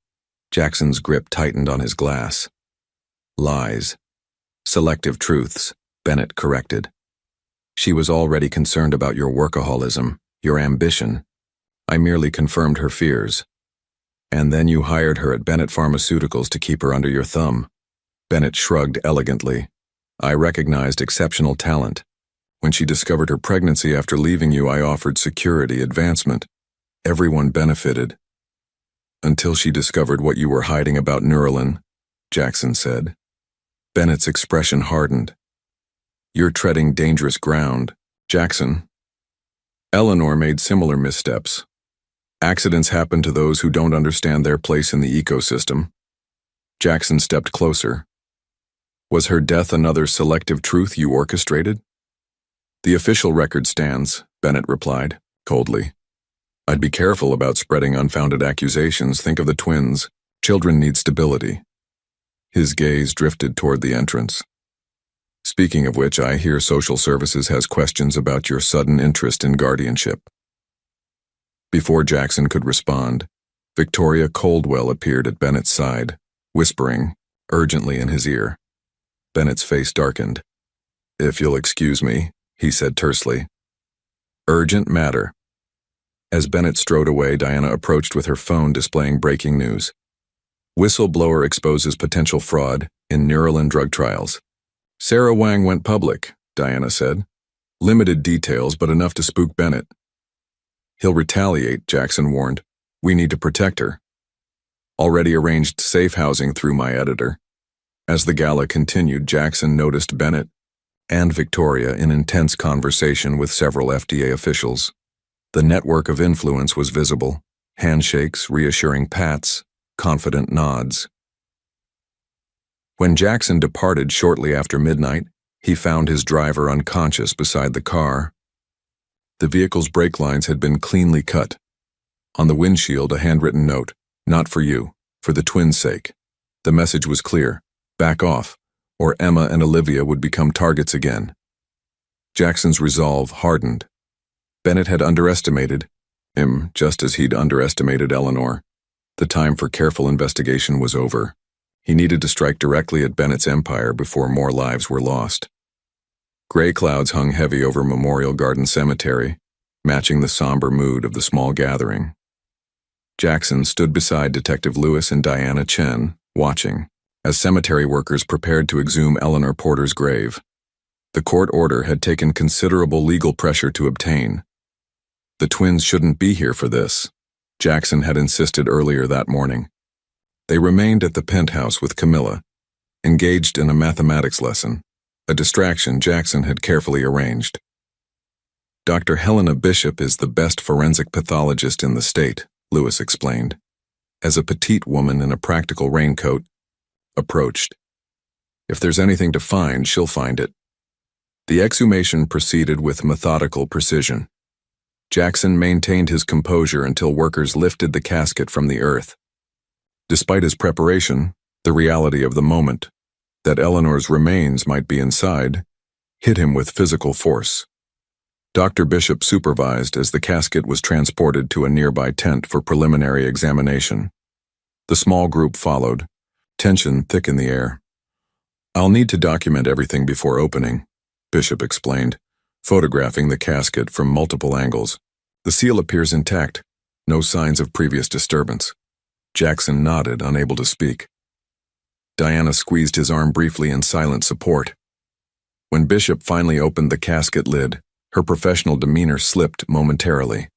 Jackson's grip tightened on his glass. "Lies. Selective truths," Bennett corrected. "She was already concerned about your workaholism, your ambition. I merely confirmed her fears. And then you hired her at Bennett Pharmaceuticals to keep her under your thumb." Bennett shrugged elegantly. "I recognized exceptional talent. When she discovered her pregnancy after leaving you, I offered security, advancement. Everyone benefited. Until she discovered what you were hiding about Neuralin," Jackson said. Bennett's expression hardened. "You're treading dangerous ground, Jackson. Eleanor made similar missteps. Accidents happen to those who don't understand their place in the ecosystem." Jackson stepped closer. "Was her death another selective truth you orchestrated?" "The official record stands," Bennett replied, coldly. "I'd be careful about spreading unfounded accusations. Think of the twins. Children need stability." His gaze drifted toward the entrance. "Speaking of which, I hear social services has questions about your sudden interest in guardianship." Before Jackson could respond, Victoria Coldwell appeared at Bennett's side, whispering urgently in his ear. Bennett's face darkened. "If you'll excuse me," he said tersely. "Urgent matter." As Bennett strode away, Diana approached with her phone displaying breaking news. "Whistleblower exposes potential fraud in Neuralin drug trials." "Sarah Wang went public," Diana said. "Limited details, but enough to spook Bennett." "He'll retaliate," Jackson warned. "We need to protect her." "Already arranged safe housing through my editor." As the gala continued, Jackson noticed Bennett and Victoria in intense conversation with several FDA officials. The network of influence was visible: handshakes, reassuring pats, confident nods. When Jackson departed shortly after midnight, he found his driver unconscious beside the car. The vehicle's brake lines had been cleanly cut. On the windshield, a handwritten note: "Not for you, for the twins' sake." The message was clear: back off, or Emma and Olivia would become targets again. Jackson's resolve hardened. Bennett had underestimated him just as he'd underestimated Eleanor. The time for careful investigation was over. He needed to strike directly at Bennett's empire before more lives were lost. Gray clouds hung heavy over Memorial Garden Cemetery, matching the somber mood of the small gathering. Jackson stood beside Detective Lewis and Diana Chen, watching, as cemetery workers prepared to exhume Eleanor Porter's grave. The court order had taken considerable legal pressure to obtain. The twins shouldn't be here for this, Jackson had insisted earlier that morning. They remained at the penthouse with Camilla, engaged in a mathematics lesson, a distraction Jackson had carefully arranged. Dr. Helena Bishop is the best forensic pathologist in the state, Lewis explained, as a petite woman in a practical raincoat approached. If there's anything to find, she'll find it. The exhumation proceeded with methodical precision. Jackson maintained his composure until workers lifted the casket from the earth. Despite his preparation, the reality of the moment, that Eleanor's remains might be inside, hit him with physical force. Dr. Bishop supervised as the casket was transported to a nearby tent for preliminary examination. The small group followed, tension thick in the air. "I'll need to document everything before opening," Bishop explained, photographing the casket from multiple angles. "The seal appears intact, no signs of previous disturbance." Jackson nodded, unable to speak. Diana squeezed his arm briefly in silent support. When Bishop finally opened the casket lid, her professional demeanor slipped momentarily.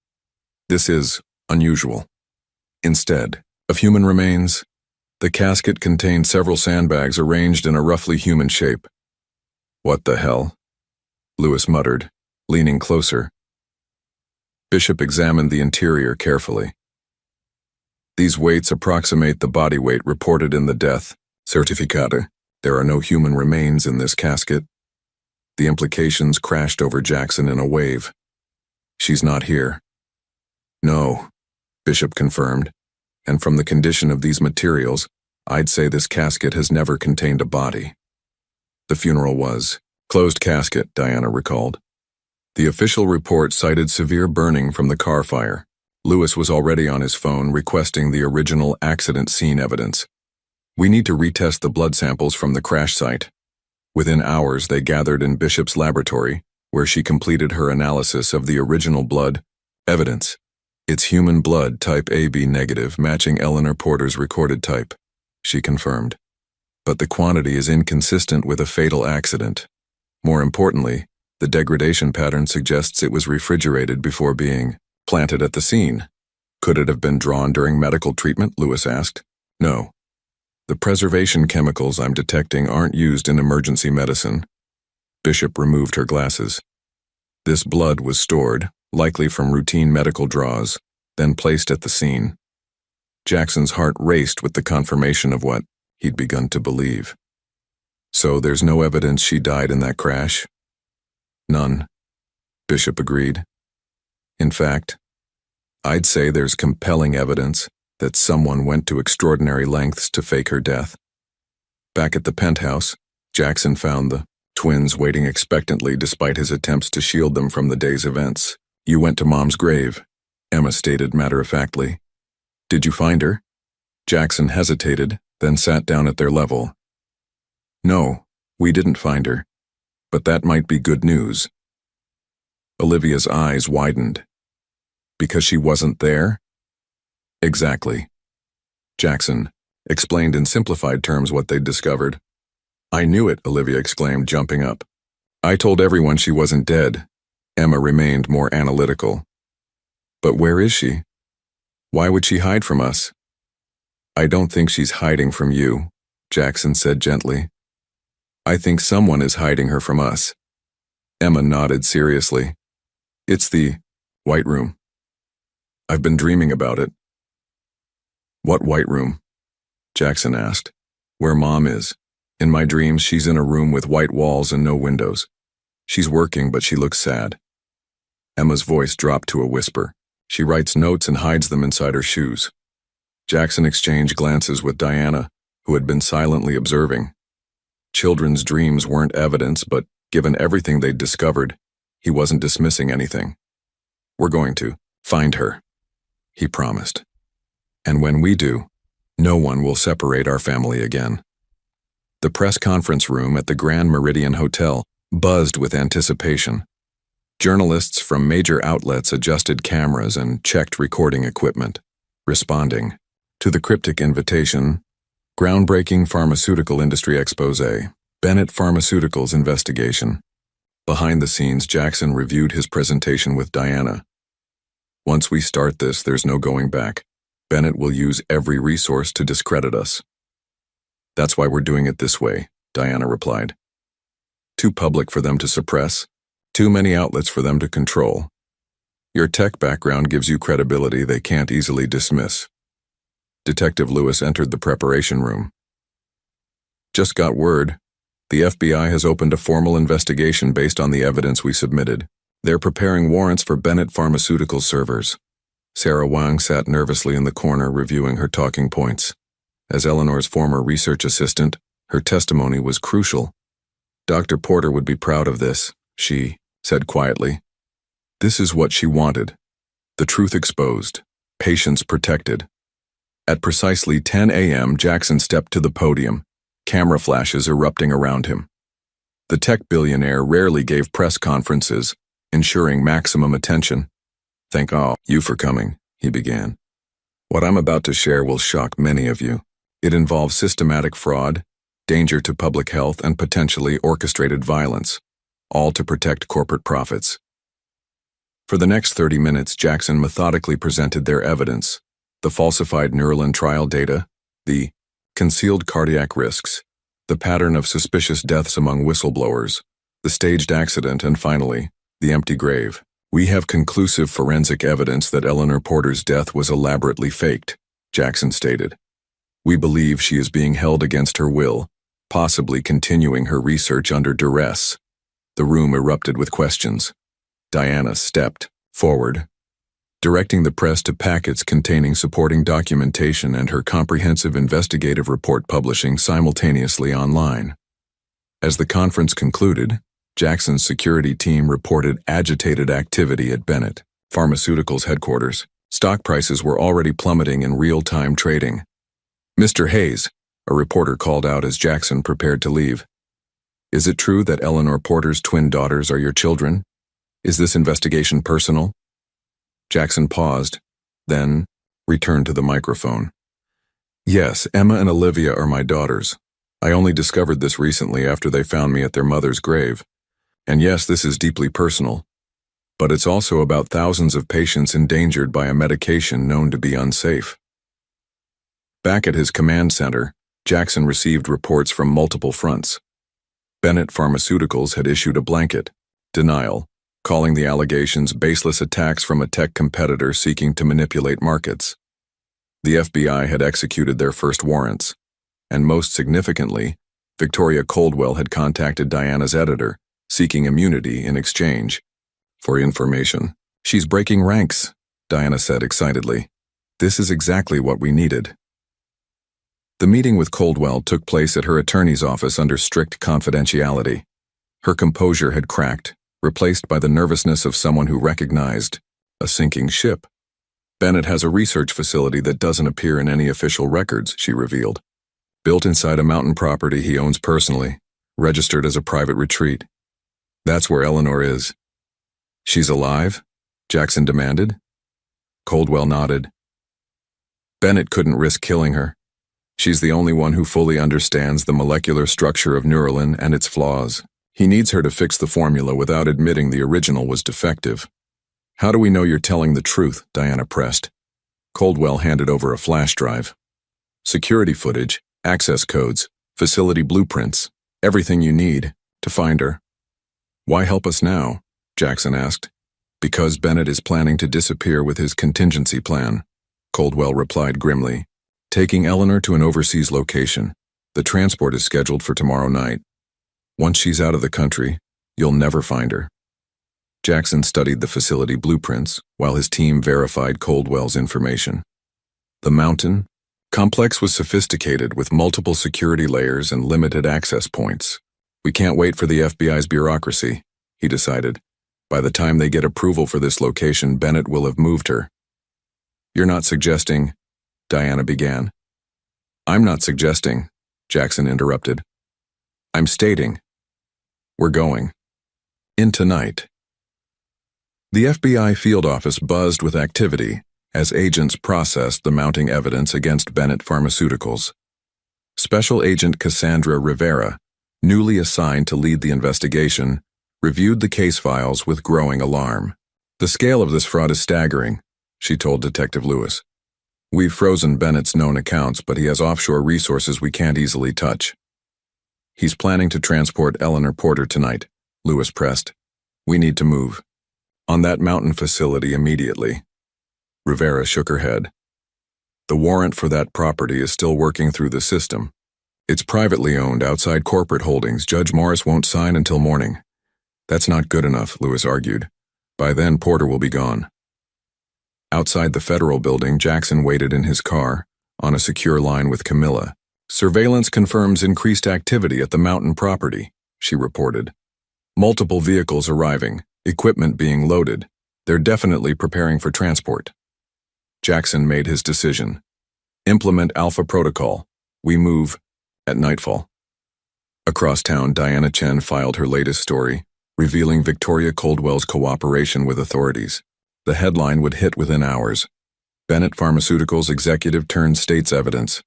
"This is unusual. Instead of human remains, the casket contained several sandbags arranged in a roughly human shape." "What the hell?" Lewis muttered, leaning closer. Bishop examined the interior carefully. "These weights approximate the body weight reported in the death certificate. There are no human remains in this casket." The implications crashed over Jackson in a wave. "She's not here." "No," Bishop confirmed, "and from the condition of these materials, I'd say this casket has never contained a body." The funeral was closed casket, Diana recalled. The official report cited severe burning from the car fire. Lewis was already on his phone requesting the original accident scene evidence. "We need to retest the blood samples from the crash site." Within hours, they gathered in Bishop's laboratory, where she completed her analysis of the original blood evidence. "It's human blood type AB negative, matching Eleanor Porter's recorded type," she confirmed. "But the quantity is inconsistent with a fatal accident. More importantly, the degradation pattern suggests it was refrigerated before being planted at the scene." "Could it have been drawn during medical treatment?" Lewis asked. "No. The preservation chemicals I'm detecting aren't used in emergency medicine." Bishop removed her glasses. "This blood was stored, likely from routine medical draws, then placed at the scene." Jackson's heart raced with the confirmation of what he'd begun to believe. "So there's no evidence she died in that crash?" "None," Bishop agreed. "In fact, I'd say there's compelling evidence that someone went to extraordinary lengths to fake her death." Back at the penthouse, Jackson found the twins waiting expectantly despite his attempts to shield them from the day's events. "You went to Mom's grave," Emma stated matter-of-factly. "Did you find her?" Jackson hesitated, then sat down at their level. "No, we didn't find her. But that might be good news." Olivia's eyes widened. "Because she wasn't there?" "Exactly." Jackson explained in simplified terms what they'd discovered. "I knew it," Olivia exclaimed, jumping up. "I told everyone she wasn't dead." Emma remained more analytical. "But where is she? Why would she hide from us?" "I don't think she's hiding from you," Jackson said gently. "I think someone is hiding her from us." Emma nodded seriously. It's the White Room. I've been dreaming about it. What White Room? Jackson asked. Where Mom is. In my dreams, she's in a room with white walls and no windows. She's working, but she looks sad. Emma's voice dropped to a whisper. She writes notes and hides them inside her shoes. Jackson exchanged glances with Diana, who had been silently observing. Children's dreams weren't evidence, but given everything they'd discovered, he wasn't dismissing anything. We're going to find her, he promised. And when we do, no one will separate our family again. The press conference room at the Grand Meridian Hotel buzzed with anticipation. Journalists from major outlets adjusted cameras and checked recording equipment, responding to the cryptic invitation, Groundbreaking Pharmaceutical Industry Expose, Bennett Pharmaceuticals Investigation. Behind the scenes, Jackson reviewed his presentation with Diana. Once we start this, there's no going back. Bennett will use every resource to discredit us. That's why we're doing it this way, Diana replied. Too public for them to suppress, too many outlets for them to control. Your tech background gives you credibility they can't easily dismiss. Detective Lewis entered the preparation room. Just got word. The FBI has opened a formal investigation based on the evidence we submitted. They're preparing warrants for Bennett Pharmaceutical servers. Sarah Wang sat nervously in the corner reviewing her talking points. As Eleanor's former research assistant, her testimony was crucial. Dr. Porter would be proud of this, she said quietly. This is what she wanted. The truth exposed. Patients protected. At precisely 10 a.m., Jackson stepped to the podium, camera flashes erupting around him. The tech billionaire rarely gave press conferences, ensuring maximum attention. Thank all you for coming, he began. What I'm about to share will shock many of you. It involves systematic fraud, danger to public health, and potentially orchestrated violence, all to protect corporate profits. For the next 30 minutes, Jackson methodically presented their evidence, the falsified Neuralin trial data, the concealed cardiac risks, the pattern of suspicious deaths among whistleblowers, the staged accident, and finally, the empty grave. We have conclusive forensic evidence that Eleanor Porter's death was elaborately faked, Jackson stated. We believe she is being held against her will, possibly continuing her research under duress. The room erupted with questions. Diana stepped forward, directing the press to packets containing supporting documentation and her comprehensive investigative report publishing simultaneously online. As the conference concluded, Jackson's security team reported agitated activity at Bennett Pharmaceuticals headquarters. Stock prices were already plummeting in real-time trading. Mr. Hayes, a reporter called out as Jackson prepared to leave. Is it true that Eleanor Porter's twin daughters are your children? Is this investigation personal? Jackson paused, then returned to the microphone. Yes, Emma and Olivia are my daughters. I only discovered this recently after they found me at their mother's grave. And yes, this is deeply personal. But it's also about thousands of patients endangered by a medication known to be unsafe. Back at his command center, Jackson received reports from multiple fronts. Bennett Pharmaceuticals had issued a blanket denial, calling the allegations baseless attacks from a tech competitor seeking to manipulate markets. The FBI had executed their first warrants, and most significantly, Victoria Coldwell had contacted Diana's editor, seeking immunity in exchange for information. She's breaking ranks, Diana said excitedly. This is exactly what we needed. The meeting with Coldwell took place at her attorney's office under strict confidentiality. Her composure had cracked, replaced by the nervousness of someone who recognized a sinking ship. Bennett has a research facility that doesn't appear in any official records, she revealed. Built inside a mountain property he owns personally, registered as a private retreat. That's where Eleanor is. She's alive? Jackson demanded. Coldwell nodded. Bennett couldn't risk killing her. She's the only one who fully understands the molecular structure of Neuralin and its flaws. He needs her to fix the formula without admitting the original was defective. How do we know you're telling the truth? Diana pressed. Coldwell handed over a flash drive. Security footage, access codes, facility blueprints, everything you need to find her. Why help us now? Jackson asked. Because Bennett is planning to disappear with his contingency plan, Coldwell replied grimly. Taking Eleanor to an overseas location. The transport is scheduled for tomorrow night. Once she's out of the country, you'll never find her. Jackson studied the facility blueprints while his team verified Coldwell's information. The mountain complex was sophisticated with multiple security layers and limited access points. We can't wait for the FBI's bureaucracy, he decided. By the time they get approval for this location, Bennett will have moved her. You're not suggesting, Diana began. I'm not suggesting, Jackson interrupted. I'm stating. We're going. In tonight. The FBI field office buzzed with activity as agents processed the mounting evidence against Bennett Pharmaceuticals. Special Agent Cassandra Rivera, newly assigned to lead the investigation, reviewed the case files with growing alarm. The scale of this fraud is staggering, she told Detective Lewis. We've frozen Bennett's known accounts, but he has offshore resources we can't easily touch. He's planning to transport Eleanor Porter tonight, Lewis pressed. We need to move. On that mountain facility immediately. Rivera shook her head. The warrant for that property is still working through the system. It's privately owned outside corporate holdings. Judge Morris won't sign until morning. That's not good enough, Lewis argued. By then, Porter will be gone. Outside the federal building, Jackson waited in his car, on a secure line with Camilla. Surveillance confirms increased activity at the mountain property, she reported. Multiple vehicles arriving, equipment being loaded. They're definitely preparing for transport. Jackson made his decision. Implement Alpha Protocol. We move at nightfall. Across town, Diana Chen filed her latest story, revealing Victoria Coldwell's cooperation with authorities. The headline would hit within hours. Bennett Pharmaceuticals executive turns state's evidence.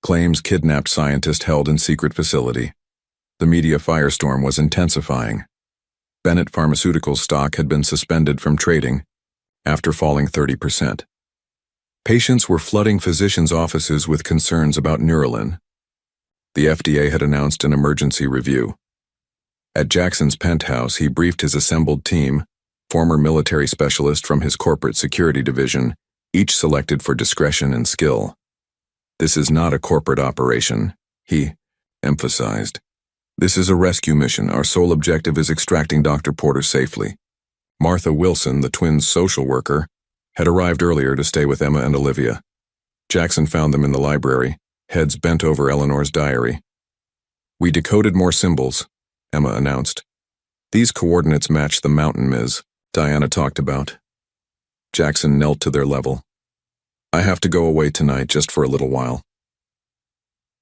Claims kidnapped scientist held in secret facility. The media firestorm was intensifying. Bennett Pharmaceuticals stock had been suspended from trading after falling 30%. Patients were flooding physicians' offices with concerns about Neuralin. The FDA had announced an emergency review. At Jackson's penthouse, he briefed his assembled team, former military specialist from his corporate security division, each selected for discretion and skill. This is not a corporate operation, he emphasized. This is a rescue mission. Our sole objective is extracting Dr. Porter safely. Martha Wilson, the twins' social worker, had arrived earlier to stay with Emma and Olivia. Jackson found them in the library, heads bent over Eleanor's diary. We decoded more symbols, Emma announced. These coordinates match the mountain Ms. Diana talked about. Jackson knelt to their level. I have to go away tonight just for a little while.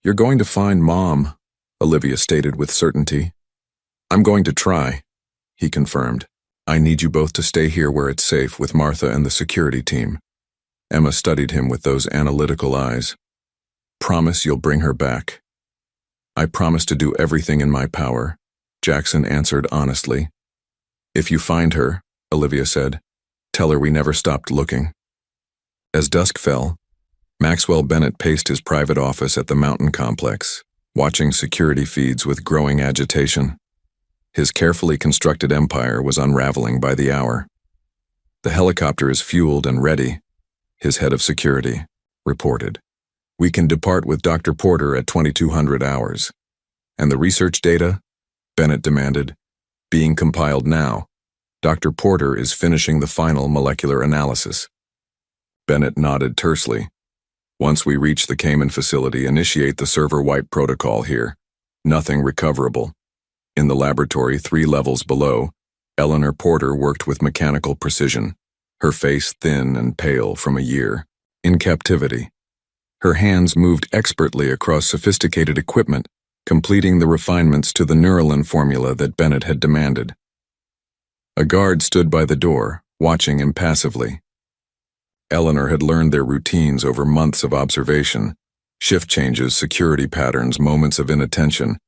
You're going to find Mom, Olivia stated with certainty. I'm going to try, he confirmed. I need you both to stay here where it's safe with Martha and the security team. Emma studied him with those analytical eyes. Promise you'll bring her back. I promise to do everything in my power, Jackson answered honestly. If you find her, Olivia said, tell her we never stopped looking. As dusk fell, Maxwell Bennett paced his private office at the mountain complex, watching security feeds with growing agitation. His carefully constructed empire was unraveling by the hour. The helicopter is fueled and ready, his head of security reported. We can depart with Dr. Porter at 2200 hours. And the research data? Bennett demanded. Being compiled now. Dr. Porter is finishing the final molecular analysis. Bennett nodded tersely. Once we reach the Cayman facility, initiate the server wipe protocol here. Nothing recoverable. In the laboratory 3 levels below, Eleanor Porter worked with mechanical precision, her face thin and pale from a year, in captivity. Her hands moved expertly across sophisticated equipment, completing the refinements to the Neuralin formula that Bennett had demanded. A guard stood by the door, watching impassively. Eleanor had learned their routines over months of observation, shift changes, security patterns, moments of inattention.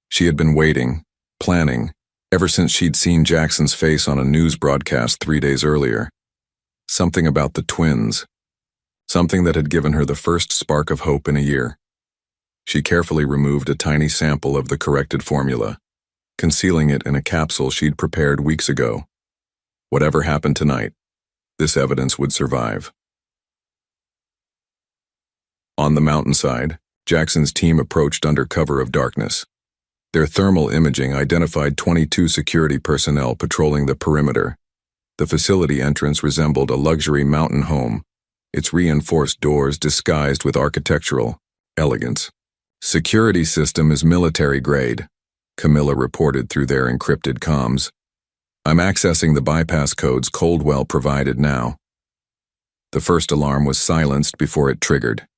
She had been waiting, planning, ever since she'd seen Jackson's face on a news broadcast 3 days earlier. Something about the twins. Something that had given her the first spark of hope in a year. She carefully removed a tiny sample of the corrected formula. concealing it in a capsule she'd prepared weeks ago. Whatever happened tonight, this evidence would survive. On the mountainside, Jackson's team approached under cover of darkness. Their thermal imaging identified 22 security personnel patrolling the perimeter. The facility entrance resembled a luxury mountain home, its reinforced doors disguised with architectural elegance. "Security system is military grade," Camilla reported through their encrypted comms. "I'm accessing the bypass codes Coldwell provided now." The first alarm was silenced before it triggered.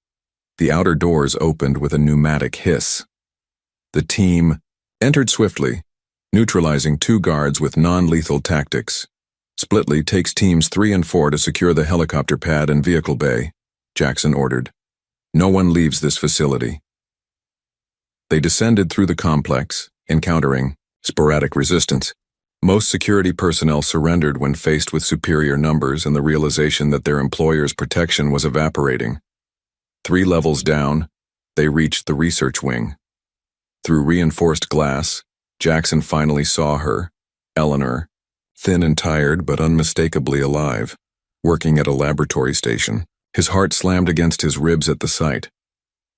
The outer doors opened with a pneumatic hiss. The team entered swiftly, neutralizing 2 guards with non-lethal tactics. "Splitly takes teams 3 and 4 to secure the helicopter pad and vehicle bay," Jackson ordered. "No one leaves this facility." They descended through the complex, encountering sporadic resistance. Most security personnel surrendered when faced with superior numbers and the realization that their employer's protection was evaporating. 3 levels down, they reached the research wing. Through reinforced glass, Jackson finally saw her, Eleanor, thin and tired but unmistakably alive, working at a laboratory station. His heart slammed against his ribs at the sight.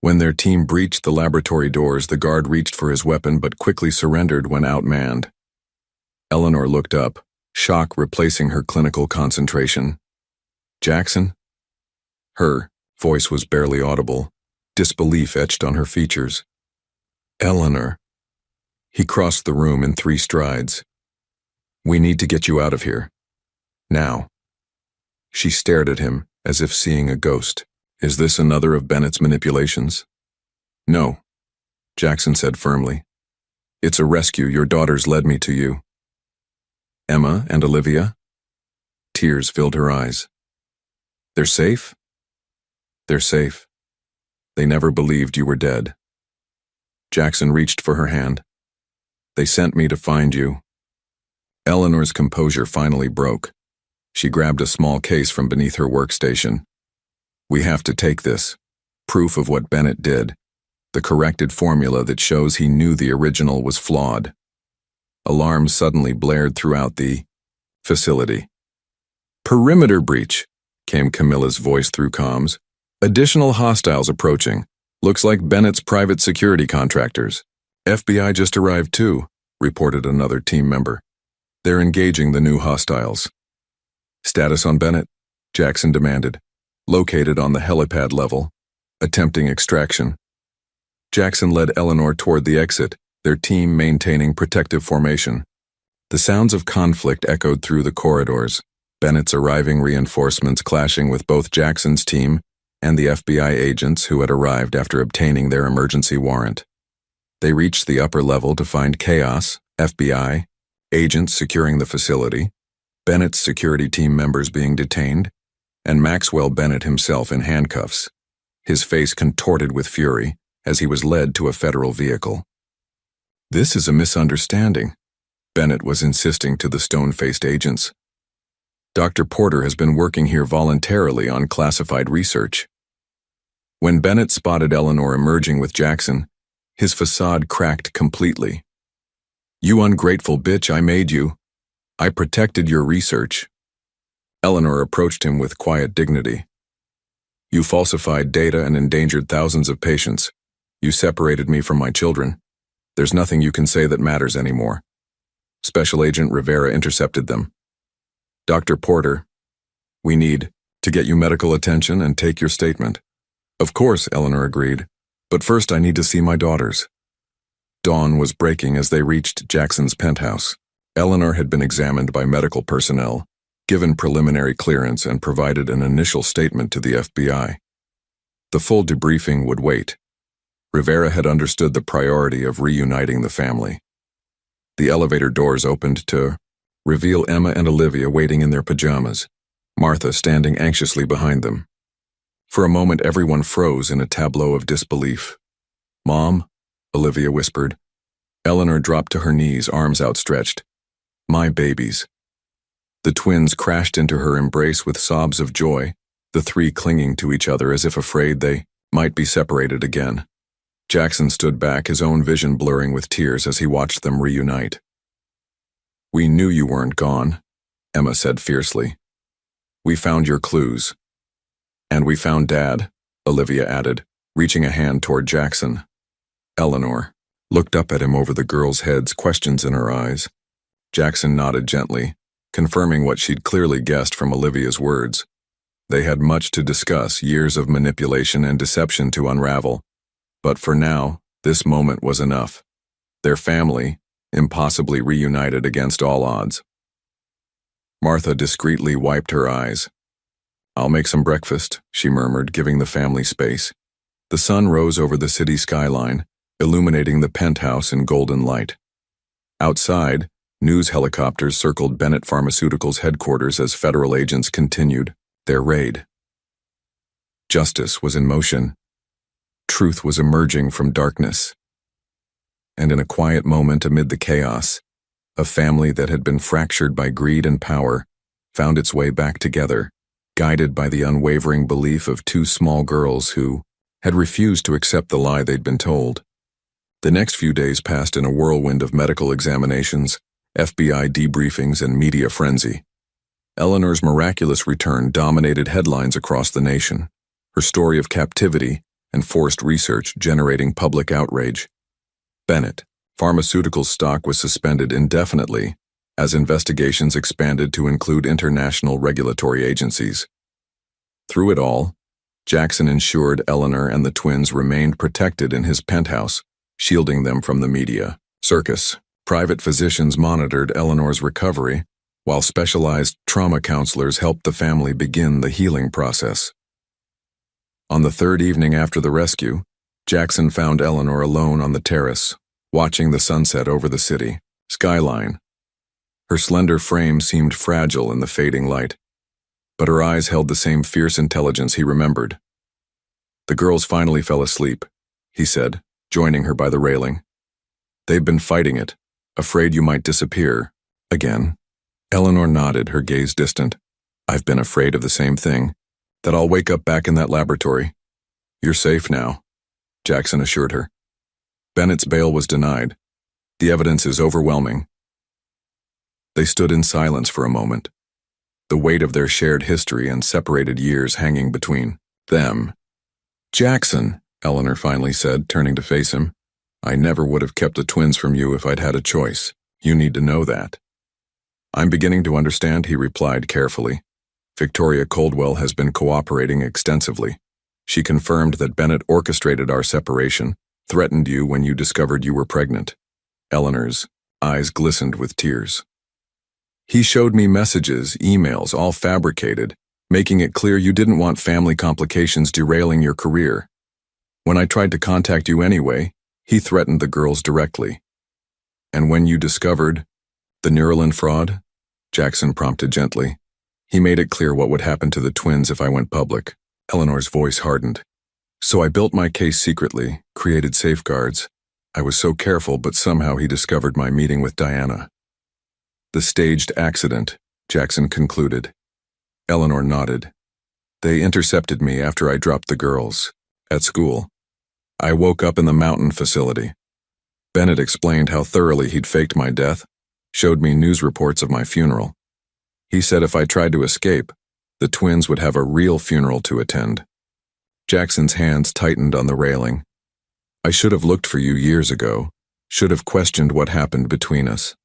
When their team breached the laboratory doors, the guard reached for his weapon but quickly surrendered when outmanned. Eleanor looked up, shock replacing her clinical concentration. "Jackson?" Her voice was barely audible, disbelief etched on her features. "Eleanor." He crossed the room in 3 strides. "We need to get you out of here. Now." She stared at him as if seeing a ghost. "Is this another of Bennett's manipulations?" "No," Jackson said firmly. "It's a rescue. Your daughters led me to you." "Emma and Olivia?" Tears filled her eyes. "They're safe?" "They're safe. They never believed you were dead." Jackson reached for her hand. "They sent me to find you." Eleanor's composure finally broke. She grabbed a small case from beneath her workstation. "We have to take this. Proof of what Bennett did. The corrected formula that shows he knew the original was flawed." Alarms suddenly blared throughout the facility. "Perimeter breach," came Camilla's voice through comms. "Additional hostiles approaching. Looks like Bennett's private security contractors." "FBI just arrived too," reported another team member. "They're engaging the new hostiles." "Status on Bennett?" Jackson demanded. "Located on the helipad level. Attempting extraction." Jackson led Eleanor toward the exit, their team maintaining protective formation. The sounds of conflict echoed through the corridors, Bennett's arriving reinforcements clashing with both Jackson's team and the FBI agents who had arrived after obtaining their emergency warrant. They reached the upper level to find chaos, FBI, agents securing the facility, Bennett's security team members being detained, and Maxwell Bennett himself in handcuffs, his face contorted with fury as he was led to a federal vehicle. "This is a misunderstanding," Bennett was insisting to the stone-faced agents. "Dr. Porter has been working here voluntarily on classified research." When Bennett spotted Eleanor emerging with Jackson, his facade cracked completely. "You ungrateful bitch, I made you. I protected your research." Eleanor approached him with quiet dignity. "You falsified data and endangered thousands of patients. You separated me from my children. There's nothing you can say that matters anymore." Special Agent Rivera intercepted them. "Dr. Porter, we need to get you medical attention and take your statement." "Of course," Eleanor agreed, "but first I need to see my daughters." Dawn was breaking as they reached Jackson's penthouse. Eleanor had been examined by medical personnel, given preliminary clearance, and provided an initial statement to the FBI. The full debriefing would wait. Rivera had understood the priority of reuniting the family. The elevator doors opened to reveal Emma and Olivia waiting in their pajamas, Martha standing anxiously behind them. For a moment everyone froze in a tableau of disbelief. "Mom," Olivia whispered. Eleanor dropped to her knees, arms outstretched. "My babies." The twins crashed into her embrace with sobs of joy, the 3 clinging to each other as if afraid they might be separated again. Jackson stood back, his own vision blurring with tears as he watched them reunite. "We knew you weren't gone," Emma said fiercely. "We found your clues." "And we found Dad," Olivia added, reaching a hand toward Jackson. Eleanor looked up at him over the girls' heads, questions in her eyes. Jackson nodded gently, confirming what she'd clearly guessed from Olivia's words. They had much to discuss, years of manipulation and deception to unravel. But for now, this moment was enough. Their family, impossibly reunited against all odds. Martha discreetly wiped her eyes. "I'll make some breakfast," she murmured, giving the family space. The sun rose over the city skyline, illuminating the penthouse in golden light. Outside, news helicopters circled Bennett Pharmaceuticals' headquarters as federal agents continued their raid. Justice was in motion. Truth was emerging from darkness. And in a quiet moment amid the chaos, a family that had been fractured by greed and power found its way back together, guided by the unwavering belief of two small girls who had refused to accept the lie they'd been told. The next few days passed in a whirlwind of medical examinations, FBI debriefings, and media frenzy. Eleanor's miraculous return dominated headlines across the nation, her story of captivity and forced research generating public outrage. Bennett Pharmaceuticals stock was suspended indefinitely as investigations expanded to include international regulatory agencies. Through it all, Jackson ensured Eleanor and the twins remained protected in his penthouse, shielding them from the media circus. Private physicians monitored Eleanor's recovery, while specialized trauma counselors helped the family begin the healing process. On the third evening after the rescue, Jackson found Eleanor alone on the terrace, watching the sunset over the city skyline. Her slender frame seemed fragile in the fading light, but her eyes held the same fierce intelligence he remembered. "The girls finally fell asleep," he said, joining her by the railing. "They've been fighting it, afraid you might disappear again." Eleanor nodded, her gaze distant. "I've been afraid of the same thing, that I'll wake up back in that laboratory." "You're safe now," Jackson assured her. "Bennett's bail was denied. The evidence is overwhelming." They stood in silence for a moment, the weight of their shared history and separated years hanging between them. "Jackson," Eleanor finally said, turning to face him, "I never would have kept the twins from you if I'd had a choice. You need to know that." "I'm beginning to understand," he replied carefully. "Victoria Coldwell has been cooperating extensively. She confirmed that Bennett orchestrated our separation, threatened you when you discovered you were pregnant." Eleanor's eyes glistened with tears. "He showed me messages, emails, all fabricated, making it clear you didn't want family complications derailing your career. When I tried to contact you anyway, he threatened the girls directly. And when you discovered the Neuralin fraud," Jackson prompted gently, "he made it clear what would happen to the twins if I went public." Eleanor's voice hardened. "So I built my case secretly, created safeguards. I was so careful, but somehow he discovered my meeting with Diana." "The staged accident," Jackson concluded. Eleanor nodded. "They intercepted me after I dropped the girls at school. I woke up in the mountain facility. Bennett explained how thoroughly he'd faked my death, showed me news reports of my funeral. He said if I tried to escape, the twins would have a real funeral to attend." Jackson's hands tightened on the railing. "I should have looked for you years ago, should have questioned what happened between us."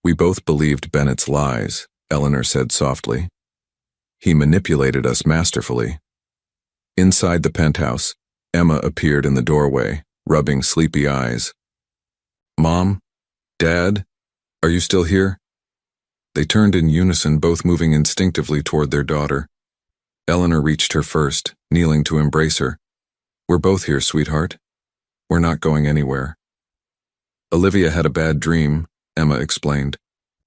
"We both believed Bennett's lies," Eleanor said softly. "He manipulated us masterfully." Inside the penthouse, Emma appeared in the doorway, rubbing sleepy eyes. "Mom? Dad? Are you still here?" They turned in unison, both moving instinctively toward their daughter. Eleanor reached her first, kneeling to embrace her. "We're both here, sweetheart. We're not going anywhere." "Olivia had a bad dream," Emma explained.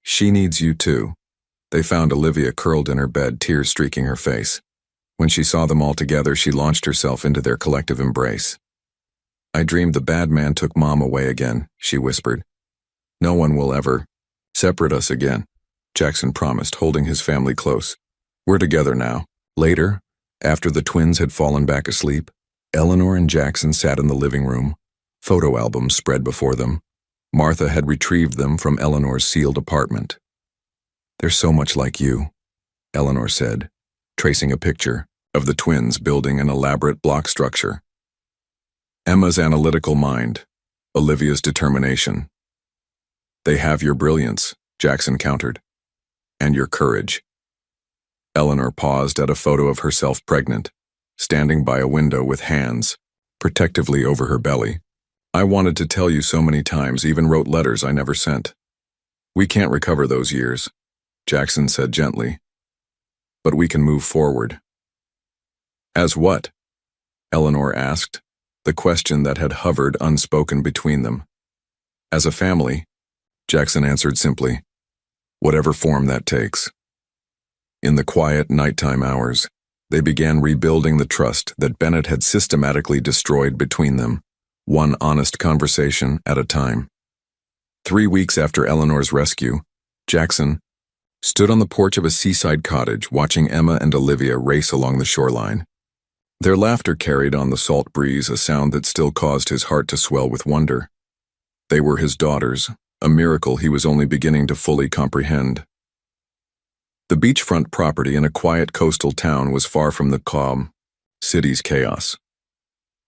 "She needs you too." They found Olivia curled in her bed, tears streaking her face. When she saw them all together, she launched herself into their collective embrace. "I dreamed the bad man took Mom away again," she whispered. "No one will ever separate us again," Jackson promised, holding his family close. "We're together now." Later, after the twins had fallen back asleep, Eleanor and Jackson sat in the living room, photo albums spread before them. Martha had retrieved them from Eleanor's sealed apartment. "They're so much like you," Eleanor said, tracing a picture of the twins building an elaborate block structure. "Emma's analytical mind, Olivia's determination." "They have your brilliance," Jackson countered, "and your courage." Eleanor paused at a photo of herself pregnant, standing by a window with hands protectively over her belly. "I wanted to tell you so many times, even wrote letters I never sent." "We can't recover those years," Jackson said gently, "but we can move forward." "As what?" Eleanor asked, the question that had hovered unspoken between them. "As a family," Jackson answered simply, "whatever form that takes." In the quiet nighttime hours, they began rebuilding the trust that Bennett had systematically destroyed between them, one honest conversation at a time. 3 weeks after Eleanor's rescue, Jackson stood on the porch of a seaside cottage watching Emma and Olivia race along the shoreline. Their laughter carried on the salt breeze, a sound that still caused his heart to swell with wonder. They were his daughters, a miracle he was only beginning to fully comprehend. The beachfront property in a quiet coastal town was far from the calm city's chaos.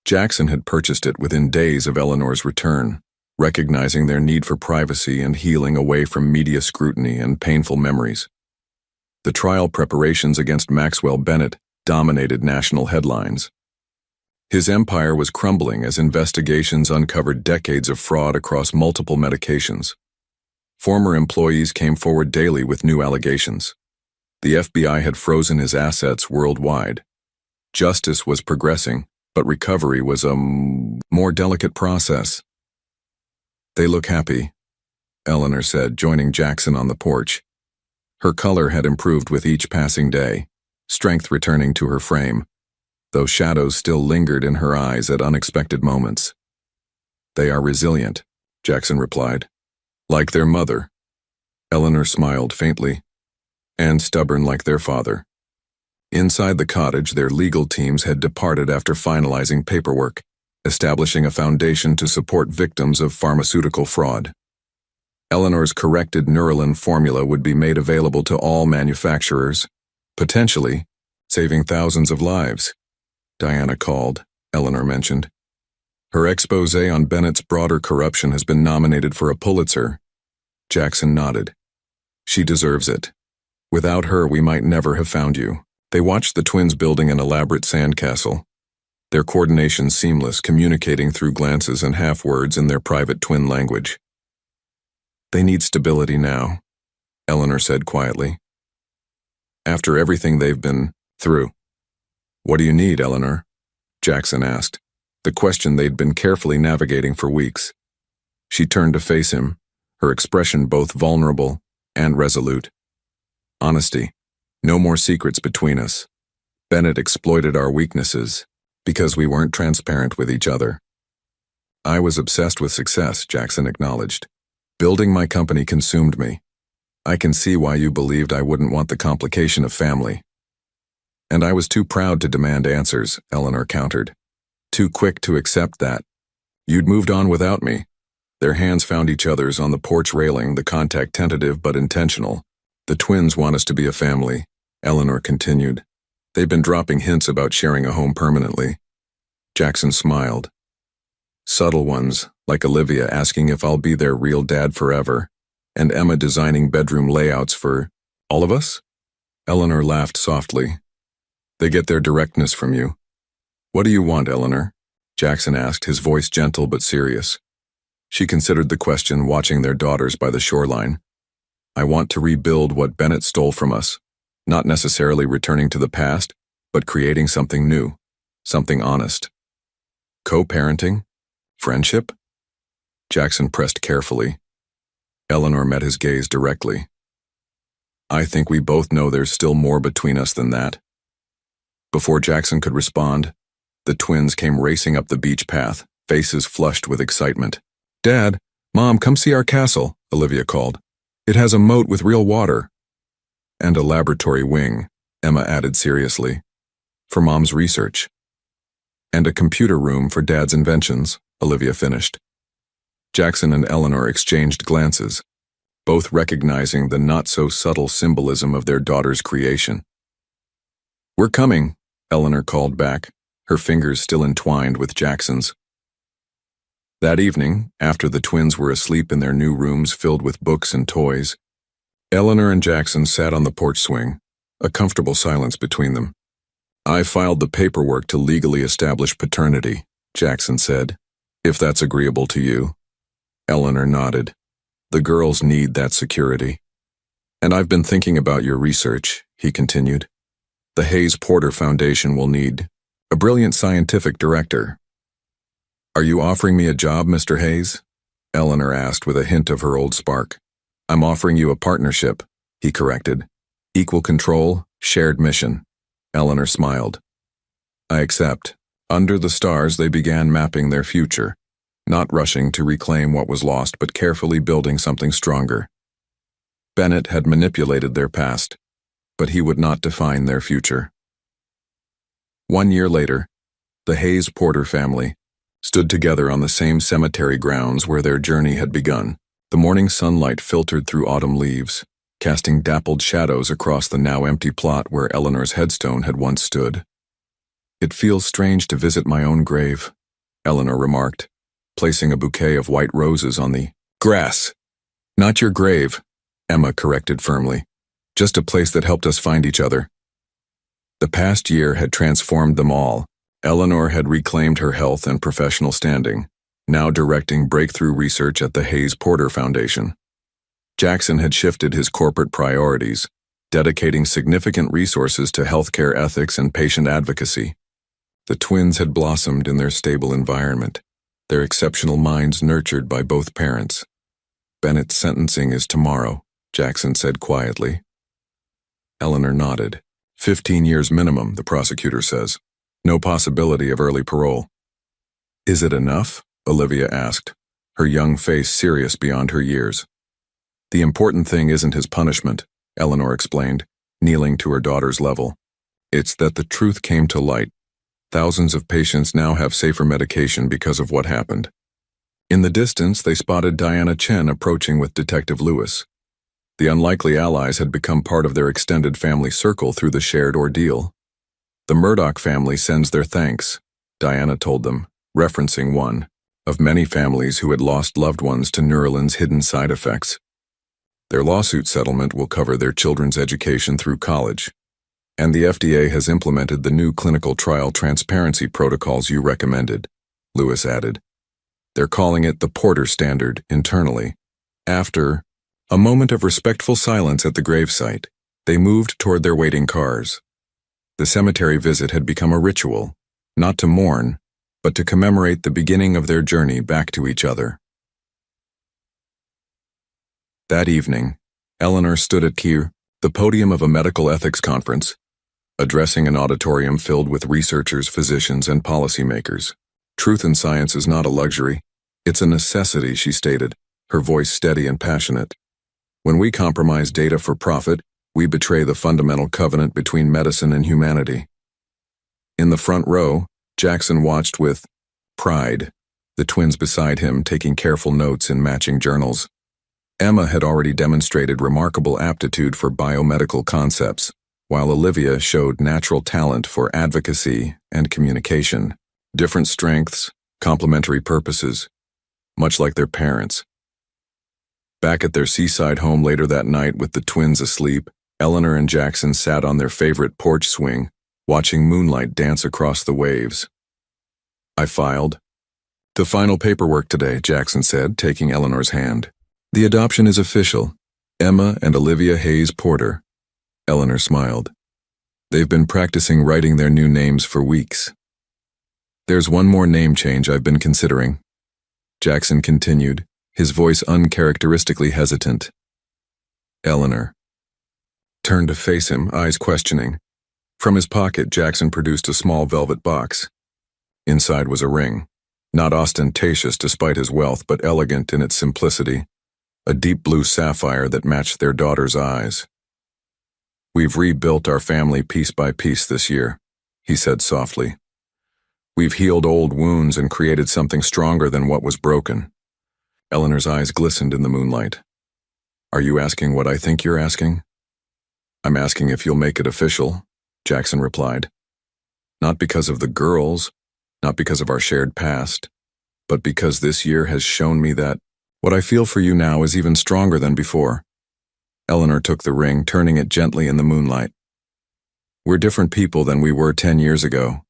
Jackson had purchased it within days of Eleanor's return, recognizing their need for privacy and healing away from media scrutiny and painful memories. The trial preparations against Maxwell Bennett dominated national headlines. His empire was crumbling as investigations uncovered decades of fraud across multiple medications. Former employees came forward daily with new allegations. The FBI had frozen his assets worldwide. Justice was progressing, but recovery was a more delicate process. "They look happy," Eleanor said, joining Jackson on the porch. Her color had improved with each passing day, strength returning to her frame, though shadows still lingered in her eyes at unexpected moments. "They are resilient," Jackson replied. "Like their mother." Eleanor smiled faintly. "And stubborn like their father." Inside the cottage, their legal teams had departed after finalizing paperwork, establishing a foundation to support victims of pharmaceutical fraud. Eleanor's corrected Neuralin formula would be made available to all manufacturers, potentially saving thousands of lives. Diana called, Eleanor mentioned. "Her expose on Bennett's broader corruption has been nominated for a Pulitzer." Jackson nodded. "She deserves it. Without her, we might never have found you." They watched the twins building an elaborate sandcastle, their coordination seamless, communicating through glances and half-words in their private twin language. "They need stability now," Eleanor said quietly. "After everything they've been through." "What do you need, Eleanor?" Jackson asked, the question they'd been carefully navigating for weeks. She turned to face him, her expression both vulnerable and resolute. "Honesty. No more secrets between us. Bennett exploited our weaknesses because we weren't transparent with each other." "I was obsessed with success," Jackson acknowledged. "Building my company consumed me. I can see why you believed I wouldn't want the complication of family." "And I was too proud to demand answers," Eleanor countered. "Too quick to accept that you'd moved on without me." Their hands found each other's on the porch railing, the contact tentative but intentional. "The twins want us to be a family," Eleanor continued. "They've been dropping hints about sharing a home permanently." Jackson smiled. "Subtle ones, like Olivia asking if I'll be their real dad forever, and Emma designing bedroom layouts for all of us?" Eleanor laughed softly. "They get their directness from you." "What do you want, Eleanor?" Jackson asked, his voice gentle but serious. She considered the question, watching their daughters by the shoreline. "I want to rebuild what Bennett stole from us, not necessarily returning to the past, but creating something new, something honest." "Co-parenting? Friendship?" Jackson pressed carefully. Eleanor met his gaze directly. "I think we both know there's still more between us than that." Before Jackson could respond, the twins came racing up the beach path, faces flushed with excitement. "Dad, Mom, come see our castle," Olivia called. "It has a moat with real water." "And a laboratory wing," Emma added seriously. "For Mom's research." And a computer room for Dad's inventions, Olivia finished. Jackson and Eleanor exchanged glances, both recognizing the not-so-subtle symbolism of their daughter's creation. "We're coming," Eleanor called back, her fingers still entwined with Jackson's. That evening, after the twins were asleep in their new rooms filled with books and toys, Eleanor and Jackson sat on the porch swing, a comfortable silence between them. "I filed the paperwork to legally establish paternity," Jackson said. "If that's agreeable to you." Eleanor nodded. "The girls need that security." "And I've been thinking about your research," he continued. "The Hayes Porter Foundation will need a brilliant scientific director." "Are you offering me a job, Mr. Hayes?" Eleanor asked with a hint of her old spark. "I'm offering you a partnership," he corrected. "Equal control, shared mission." Eleanor smiled. "I accept." Under the stars, they began mapping their future, not rushing to reclaim what was lost but carefully building something stronger. Bennett had manipulated their past, but he would not define their future. 1 year later, the Hayes Porter family stood together on the same cemetery grounds where their journey had begun. The morning sunlight filtered through autumn leaves, casting dappled shadows across the now empty plot where Eleanor's headstone had once stood. "It feels strange to visit my own grave," Eleanor remarked, placing a bouquet of white roses on the grass. "Not your grave," Emma corrected firmly. "Just a place that helped us find each other." The past year had transformed them all. Eleanor had reclaimed her health and professional standing, now directing breakthrough research at the Hayes Porter Foundation. Jackson had shifted his corporate priorities, dedicating significant resources to healthcare ethics and patient advocacy. The twins had blossomed in their stable environment, their exceptional minds nurtured by both parents. "Bennett's sentencing is tomorrow," Jackson said quietly. Eleanor nodded. 15 years minimum, the prosecutor says. No possibility of early parole. "Is it enough?" Olivia asked, her young face serious beyond her years. "The important thing isn't his punishment," Eleanor explained, kneeling to her daughter's level. "It's that the truth came to light. Thousands of patients now have safer medication because of what happened." In the distance, they spotted Diana Chen approaching with Detective Lewis. The unlikely allies had become part of their extended family circle through the shared ordeal. "The Murdoch family sends their thanks," Diana told them, referencing one of many families who had lost loved ones to Neuralin's hidden side effects. "Their lawsuit settlement will cover their children's education through college. And the FDA has implemented the new clinical trial transparency protocols you recommended," Lewis added. "They're calling it the Porter Standard internally." After a moment of respectful silence at the gravesite, they moved toward their waiting cars. The cemetery visit had become a ritual, not to mourn, but to commemorate the beginning of their journey back to each other. That evening, Eleanor stood at the podium of a medical ethics conference, addressing an auditorium filled with researchers, physicians, and policymakers. "Truth in science is not a luxury. It's a necessity," she stated, her voice steady and passionate. "When we compromise data for profit, we betray the fundamental covenant between medicine and humanity." In the front row, Jackson watched with pride, the twins beside him taking careful notes in matching journals. Emma had already demonstrated remarkable aptitude for biomedical concepts, while Olivia showed natural talent for advocacy and communication. Different strengths, complementary purposes, much like their parents. Back at their seaside home later that night with the twins asleep, Eleanor and Jackson sat on their favorite porch swing, watching moonlight dance across the waves. "I filed the final paperwork today," Jackson said, taking Eleanor's hand. "The adoption is official. Emma and Olivia Hayes Porter." Eleanor smiled. "They've been practicing writing their new names for weeks." "There's one more name change I've been considering," Jackson continued, his voice uncharacteristically hesitant. Eleanor turned to face him, eyes questioning. From his pocket, Jackson produced a small velvet box. Inside was a ring, not ostentatious despite his wealth, but elegant in its simplicity, a deep blue sapphire that matched their daughter's eyes. "We've rebuilt our family piece by piece this year," he said softly. We've healed old wounds and created something stronger than what was broken. Eleanor's eyes glistened in the moonlight. Are you asking what I think you're asking? I'm asking if you'll make it official, Jackson replied. Not because of the girls, not because of our shared past, but because this year has shown me that what I feel for you now is even stronger than before. Eleanor took the ring, turning it gently in the moonlight. We're different people than we were 10 years ago.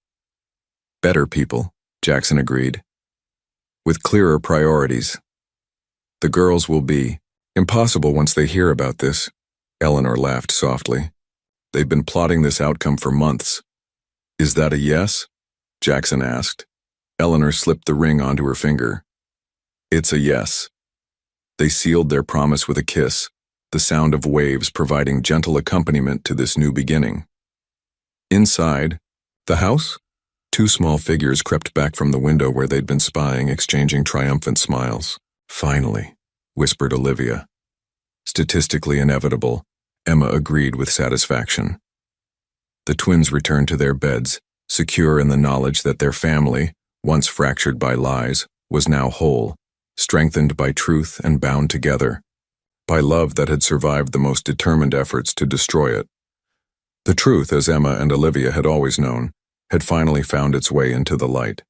Better people, Jackson agreed. With clearer priorities. The girls will be impossible once they hear about this. Eleanor laughed softly. They've been plotting this outcome for months. Is that a yes? Jackson asked. Eleanor slipped the ring onto her finger. It's a yes. They sealed their promise with a kiss, the sound of waves providing gentle accompaniment to this new beginning. Inside the house, two small figures crept back from the window where they'd been spying, exchanging triumphant smiles. Finally, whispered Olivia. Statistically inevitable, Emma agreed with satisfaction. The twins returned to their beds, secure in the knowledge that their family, once fractured by lies, was now whole, strengthened by truth and bound together, by love that had survived the most determined efforts to destroy it. The truth, as Emma and Olivia had always known, had finally found its way into the light.